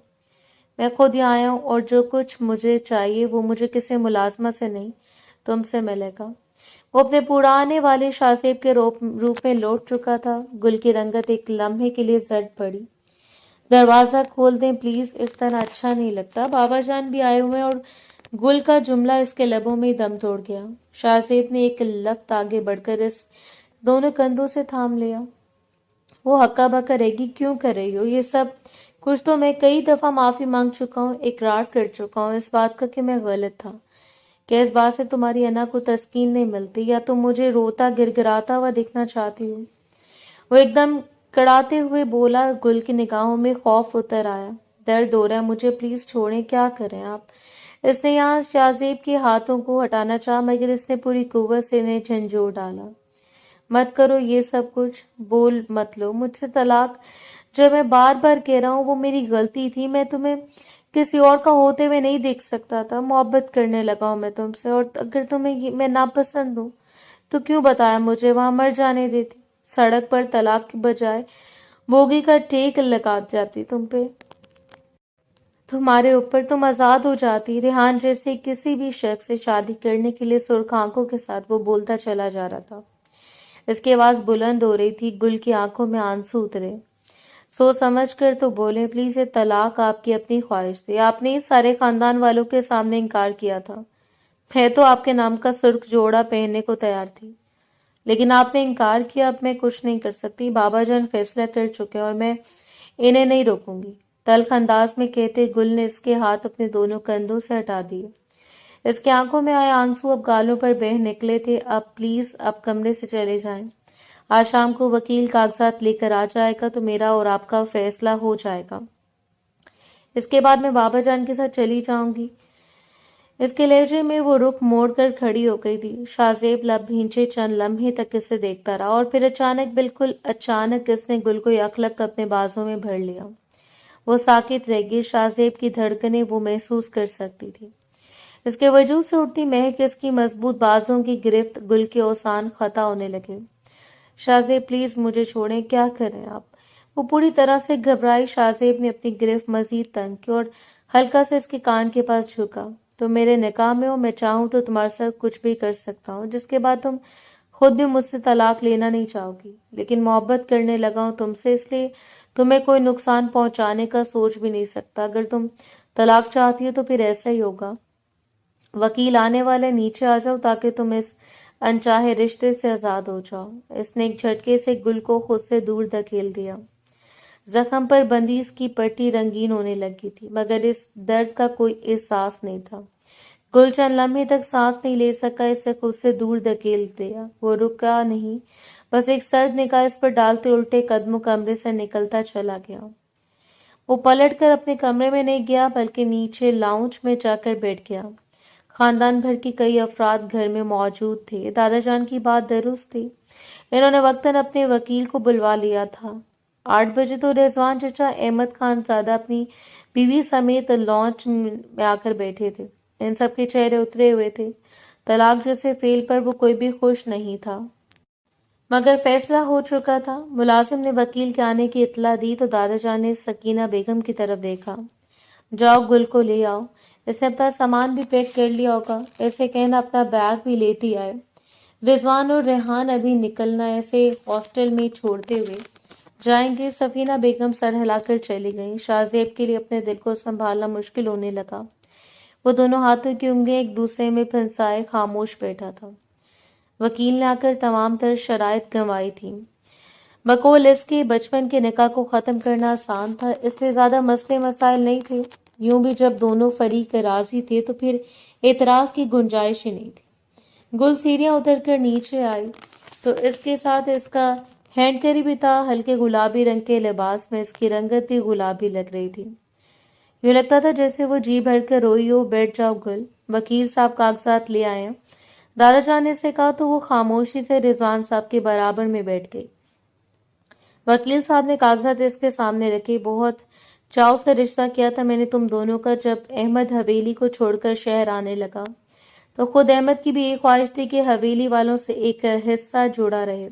मैं खुद ही आया हूँ और जो कुछ मुझे चाहिए वो मुझे किसी मुलाजमा से नहीं, तुमसे मिलेगा। वो अपने पुराने वाले शाहजेब के रूप में लौट चुका था। गुल की रंगत एक लम्हे के लिए जट पड़ी। दरवाजा खोल दें प्लीज, इस तरह अच्छा नहीं लगता। बाबा जान भी आए हुए और गुल का जुमला इसके लबों में दम तोड़ गया। शाहजेब ने एक लख्त आगे बढ़कर इस दोनों कंधों से थाम लिया। वो हक्का बक्का रहेगी, क्यों कर रही हो ये सब? कुछ तो मैं कई दफा माफी मांग चुका हूँ, इकरार कर चुका हूँ इस बात का कि मैं गलत था। क्या इस बात से तुम्हारी अना को तस्कीन नहीं मिलती, या तुम मुझे रोता गिड़गिड़ाता हुआ दिखना चाहती हो? वो एकदम कड़ाते हुए बोला। गुल की निगाहों में खौफ उतर आया। दर्द हो रहा है मुझे, प्लीज छोड़ें, क्या करें आप? इसने यहाँ शाहजेब के हाथों को हटाना चाहा, मगर इसने पूरी कुव्वत से इन्हें झंझोड़ डाला। मत करो ये सब कुछ, बोल मत लो मुझसे तलाक। जो मैं बार बार कह रहा हूँ वो मेरी गलती थी। मैं तुम्हें किसी और का होते हुए नहीं देख सकता था। मोहब्बत करने लगा हूँ मैं तुमसे, और अगर तुम्हें मैं नापसंद हूँ तो क्यों बताया मुझे? वहां मर जाने देती। सड़क पर तलाक के बजाय बोगी का टेक लगा जाती तुम पे, तुम्हारे ऊपर। तुम आजाद हो जाती। रेहान जैसे किसी भी शख्स से शादी करने के लिए सुर्ख आंखों के साथ वो बोलता चला जा रहा था। इसकी आवाज बुलंद हो रही थी। गुल की आंखों में आंसू उतरे। सोच समझ कर तो बोले, प्लीज ये तलाक आपकी अपनी ख्वाहिश थी। आपने ही सारे खानदान वालों के सामने इनकार किया था। मैं तो आपके नाम का सुर्ख जोड़ा पहनने को तैयार थी, लेकिन आपने इनकार किया। अब मैं कुछ नहीं कर सकती। बाबा जान फैसला कर चुके और मैं इन्हें नहीं रोकूंगी। तल्ख अंदाज में कहते गुल ने इसके हाथ अपने दोनों कंधों से हटा दिए। इसकी आंखों में आए आंसू अब गालों पर बह निकले थे। अब प्लीज अब कमरे से चले जाएं। आज शाम को वकील कागजात लेकर आ जाएगा तो मेरा और आपका फैसला हो जाएगा। इसके बाद मैं बाबा जान के साथ चली जाऊंगी। इसके लहजे में वो रुख मोड़कर खड़ी हो गई थी। शाहजेब लब भींचे चंद लम्हे तक इसे देखता रहा और फिर अचानक, बिल्कुल अचानक, इसने गुल को यकलक अपने बाजों में भर लिया। वो साकित रह गई। शाहजेब की धड़कनें वो महसूस कर सकती थी। इसके वजूद से उठती महक, इसकी मजबूत बाजों की गिरफ्त, गुल के ओसान खता होने लगे। शाहजेब प्लीज मुझे छोड़ें, क्या करें आप? वो पूरी तरह से घबराई। शाहजेब ने अपनी गिरफ्त मजीद तंग की और हल्का से इसके कान के पास झुका। तो मेरे निकाह में हो, मैं चाहूं तो तुम्हारे साथ कुछ भी कर सकता हूँ, जिसके बाद तुम खुद भी मुझसे तलाक लेना नहीं चाहोगी। लेकिन मोहब्बत करने लगा हूं तुमसे, इसलिए तुम्हें कोई नुकसान पहुंचाने का सोच भी नहीं सकता। अगर तुम तलाक चाहती हो तो फिर ऐसा ही होगा। वकील आने वाले, नीचे आ जाओ ताकि तुम इस अनचाहे रिश्ते से आजाद हो जाओ। इसने एक झटके से गुल को खुद से दूर धकेल दिया। जख्म पर बंदिश की पट्टी रंगीन होने लगी थी, मगर इस दर्द का कोई एहसास नहीं था। गुल चंद लम्हे तक सांस नहीं ले सका। इसे खुद से दूर धकेल दिया। वो रुका नहीं, बस एक सर्द निगाह इस पर डालते उल्टे कदमों कमरे से निकलता चला गया। वो पलटकर अपने कमरे में नहीं गया, बल्कि नीचे लाउंज में जाकर बैठ गया। खानदान भर की कई अफराद घर में मौजूद थे। दादा जान की बात दुरुस्त थी। इन्होंने वक्तन अपने वकील को बुलवा लिया था। 8 बजे तो रिजवान चचा अहमद खान ज़ादा अपनी बीवी समेत लॉन्च में आकर बैठे थे। इन सबके चेहरे उतरे हुए थे। तलाक जैसे फेल पर वो कोई भी खुश नहीं था, मगर फैसला हो चुका था। मुलाजिम ने वकील के आने की इत्तला दी तो दादा जान ने सकीना बेगम की तरफ देखा। जाओ गुल को ले आओ। इसने अपना सामान भी पैक कर लिया होगा। ऐसे कहना अपना बैग भी लेती आए। रिजवान और रेहान अभी निकलना, ऐसे हॉस्टल में छोड़ते हुए جائیں گے؟ سفینہ بیگم سر ہلا کر چلی گئیں۔ شاہزیب کے لیے اپنے دل کو سنبھالنا مشکل ہونے لگا۔ وہ دونوں ہاتھوں کی انگلیاں ایک دوسرے میں پھنسائے خاموش بیٹھا تھا۔ وکیل نے آ کر تمام تر شرائط گنوائی تھیں۔ بقول اس کے بچپن کے نکاح کو ختم کرنا آسان تھا، اس سے زیادہ مسئلے مسائل نہیں تھے۔ یوں بھی جب دونوں فریق راضی تھے تو پھر اعتراض کی گنجائش ہی نہیں تھی۔ گل سیڑھیاں اتر کر نیچے آئی تو اس کے ساتھ اس کا ہینڈ کری بھی تھا۔ ہلکے گلابی رنگ کے لباس میں اس کی رنگت بھی گلابی لگ رہی تھی۔ یوں لگتا تھا جیسے وہ جی بھر کر روئی ہو۔ بیٹھ جاؤ گل، وکیل صاحب کاغذات لے آئے ہیں، دادا جان نے سے کہا تو وہ خاموشی سے رضوان صاحب کے برابر میں بیٹھ گئی۔ وکیل صاحب نے کاغذات اس کے سامنے رکھے۔ بہت چاؤ سے رشتہ کیا تھا میں نے تم دونوں کا۔ جب احمد حویلی کو چھوڑ کر شہر آنے لگا تو خود احمد کی بھی ایک خواہش تھی کہ حویلی والوں سے ایک حصہ جڑا رہے،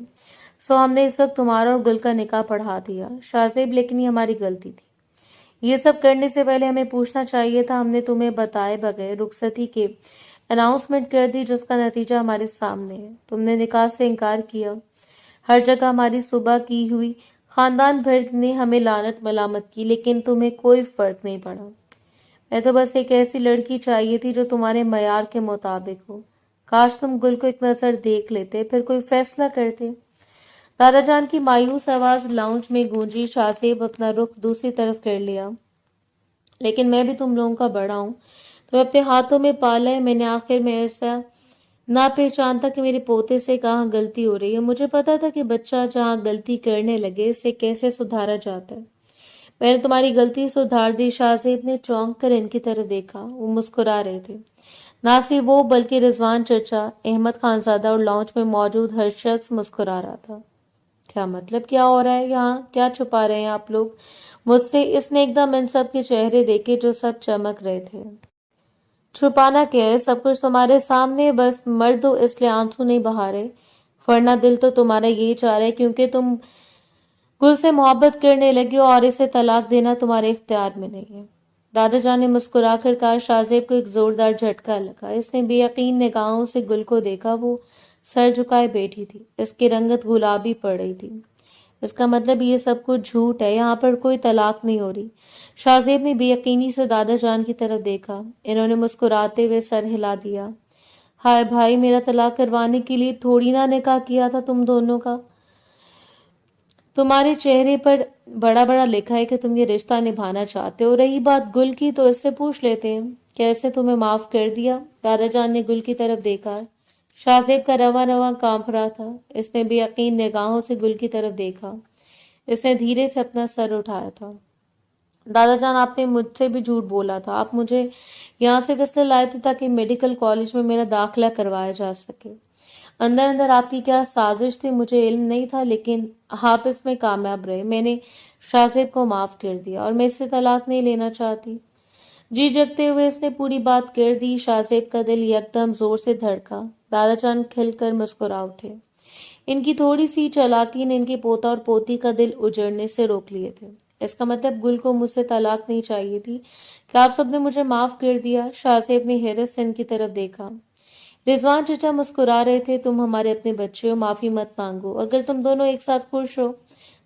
سو ہم نے اس وقت تمہارا اور گل کا نکاح پڑھا دیا شاہزیب، لیکن یہ ہماری غلطی تھی۔ یہ سب کرنے سے پہلے ہمیں پوچھنا چاہیے تھا۔ ہم نے تمہیں بتائے بغیر رخصتی کے اناؤنسمنٹ کر دی جس کا نتیجہ ہمارے سامنے ہے۔ تم نے نکاح سے انکار کیا، ہر جگہ ہماری صبح کی ہوئی، خاندان بھر نے ہمیں لعنت ملامت کی، لیکن تمہیں کوئی فرق نہیں پڑا۔ میں تو بس ایک ایسی لڑکی چاہیے تھی جو تمہارے معیار کے مطابق ہو۔ کاش تم گل کو ایک نظر دیکھ لیتے، پھر کوئی فیصلہ کرتے۔ دادا جان کی مایوس آواز لاؤنج میں گونجی۔ شاہزیب اپنا رخ دوسری طرف کر لیا۔ لیکن میں بھی تم لوگوں کا بڑا ہوں، تو اپنے ہاتھوں میں پالا ہے، میں نے آخر میں ایسا نہ پہچانتا کہ میرے پوتے سے کہاں غلطی ہو رہی ہے۔ مجھے پتا تھا کہ بچہ جہاں غلطی کرنے لگے اسے کیسے سدھارا جاتا ہے۔ میں نے تمہاری غلطی سدھار دی۔ شاہزیب نے چونک کر ان کی طرف دیکھا۔ وہ مسکرا رہے تھے، نہ صرف وہ بلکہ رضوان چچا، احمد خانزادہ اور لاؤنج میں موجود ہر شخص مسکرا رہا تھا۔ کیا مطلب؟ کیا ہو رہا ہے یہاں؟ کیا چھپا رہے ہیں آپ لوگ مجھ سے؟ اس نے ایک دم ان سب کے چہرے دیکھے جو سب چمک رہے تھے۔ چھپانا کیا ہے؟ سب کچھ تمہارے سامنے، بس مرد ہو اس لیے آنسو نہیں بہا رہے، ورنہ دل تو تمہارا یہی چاہ رہا ہے کیونکہ تم گل سے محبت کرنے لگے ہو اور اسے طلاق دینا تمہارے اختیار میں نہیں ہے۔ دادا جان نے مسکرا کر کہا۔ شاہزیب کو ایک زوردار جھٹکا لگا۔ اس نے بے یقین نگاہوں سے گل کو دیکھا۔ وہ سر جھکائے بیٹھی تھی، اس کی رنگت گلابی پڑ رہی تھی۔ اس کا مطلب یہ سب کچھ جھوٹ ہے، یہاں پر کوئی طلاق نہیں ہو رہی۔ شاہزیب نے بے یقینی سے دادا جان کی طرف دیکھا۔ انہوں نے مسکراتے ہوئے سر ہلا دیا۔ ہائے بھائی، میرا طلاق کروانے کے لیے تھوڑی نہ نکاح کیا تھا تم دونوں کا۔ تمہارے چہرے پر بڑا بڑا لکھا ہے کہ تم یہ رشتہ نبھانا چاہتے ہو۔ رہی بات گل کی تو اس سے پوچھ لیتے ہیں، کیا اس نے تمہیں معاف کر دیا؟ دادا جان نے گل کی طرف دیکھا۔ شاہزیب کا رواں رواں کانپ رہا تھا۔ اس نے بے یقین نگاہوں سے گل کی طرف دیکھا۔ اس نے دھیرے سے اپنا سر اٹھایا تھا۔ دادا جان، آپ نے مجھ سے بھی جھوٹ بولا تھا۔ آپ مجھے یہاں سے اس لیے لائے تھے تاکہ میڈیکل کالج میں میرا داخلہ کروایا جا سکے۔ اندر اندر آپ کی کیا سازش تھی مجھے علم نہیں تھا، لیکن آپ اس میں کامیاب رہے۔ میں نے شاہزیب کو معاف کر دیا اور میں اس سے طلاق نہیں لینا چاہتی۔ جی جگتے ہوئے اس نے پوری بات کر دی۔ شاہزیب کا دل یکدم زور سے دھڑکا۔ دادا جان کھل کر مسکرا اٹھے۔ ان کی تھوڑی سی چالاکی نے ان کے پوتا اور پوتی کا دل اجڑنے سے روک لیے تھے۔ اس کا مطلب گل کو مجھ سے طلاق نہیں چاہیے تھی کہ آپ سب نے مجھے معاف کر دیا؟ شاہزیب نے حیرت سے ان کی طرف دیکھا۔ رضوان چچا مسکرا رہے تھے۔ تم ہمارے اپنے بچے ہو، معافی مت مانگو۔ اگر تم دونوں ایک ساتھ خوش ہو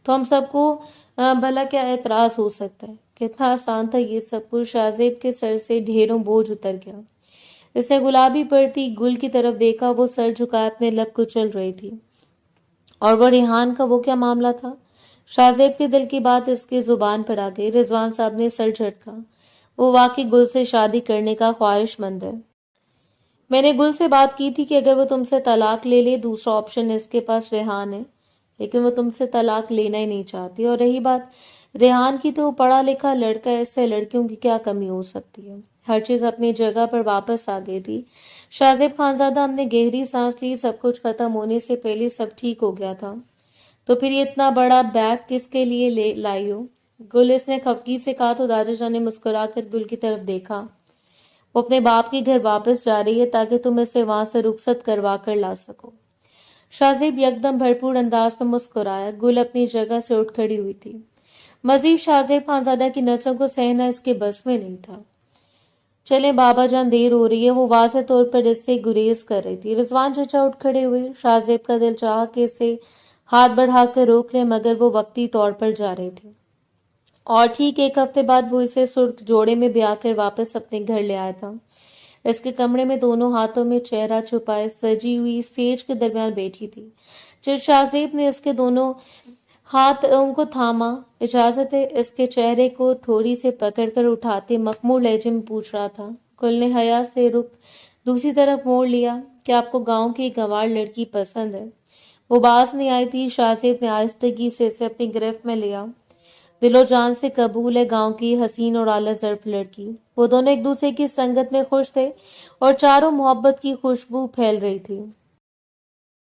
تو ہم سب کو بھلا کیا اعتراض ہو سکتا ہے؟ کتنا آسان تھا یہ سب کچھ۔ شاہزیب کے سر سے ڈھیروں بوجھ اتر گیا۔ اس نے گلابی پڑتی گل کی طرف دیکھا۔ وہ سر جھکائے اپنے لب کچل رہی تھی۔ اور وہ ریحان کا وہ کیا معاملہ تھا؟ شاہزیب کے دل کی بات اس کی زبان پر آ گئی۔ رضوان صاحب نے سر جھٹکا۔ وہ واقعی گل سے شادی کرنے کا خواہش مند ہے۔ میں نے گل سے بات کی تھی کہ اگر وہ تم سے طلاق لے لے، دوسرا آپشن اس کے پاس ریحان ہے، لیکن وہ تم سے طلاق لینا ہی نہیں چاہتی۔ اور رہی بات ریحان کی تو وہ پڑھا لکھا لڑکا ہے، اس سے لڑکیوں کی کیا کمی ہو سکتی ہے؟ ہر چیز اپنی جگہ پر واپس آ گئی تھی۔ شاہزیب خانزادہ ہم نے گہری سانس لی۔ سب کچھ ختم ہونے سے پہلے سب ٹھیک ہو گیا تھا۔ تو پھر یہ اتنا بڑا بیگ کس کے لیے لائی ہو گل؟ اس نے خفگی سے کہا تو دادا جان نے مسکرا کر گل کی طرف دیکھا۔ وہ اپنے باپ کے گھر واپس جا رہی ہے تاکہ تم اسے وہاں سے رخصت کروا کر لا سکو۔ شاہزیب یکدم بھرپور انداز میں مسکرایا۔ گل اپنی جگہ سے اٹھ کھڑی ہوئی تھی۔ مزید شاہزیب خانزادہ کی نظروں کو سہنا اس کے بس میں نہیں تھا۔ چلیں بابا جان، دیر ہو رہی ہے۔ وہ واضح طور پر اس سے گریز کر رہی تھی۔ رضوان چچا اٹھ کھڑے ہوئے۔ شاہزیب کا دل چاہا کہ اسے ہاتھ بڑھا کر روک لے، مگر وہ وقتی طور پر جا رہے تھے، اور ٹھیک ایک ہفتے بعد وہ اسے سرخ جوڑے میں بیاہ کر واپس اپنے گھر لے آیا تھا۔ اس کے کمرے میں دونوں ہاتھوں میں چہرہ چھپائے سجی ہوئی سیج کے درمیان بیٹھی تھی۔ جب شاہ زیب نے اس کے دونوں ہاتھوں کو تھاما، اجازت ہے، اس کے چہرے کو ٹھوڑی سے پکڑ کر اٹھاتے مخمور لہجے میں پوچھ رہا تھا۔ گل نے حیا سے رخ دوسری طرف موڑ لیا۔ کہ آپ کو گاؤں کی گنوار لڑکی پسند ہے؟ وہ باز نہیں آئی تھی۔ شاہ زیب نے آہستگی سے اسے اپنی گرفت میں لیا۔ دل و جان سے قبول ہے گاؤں کی حسین اور اعلیٰ ظرف لڑکی۔ وہ دونوں ایک دوسرے کی سنگت میں خوش تھے اور چاروں محبت کی خوشبو پھیل رہی تھی۔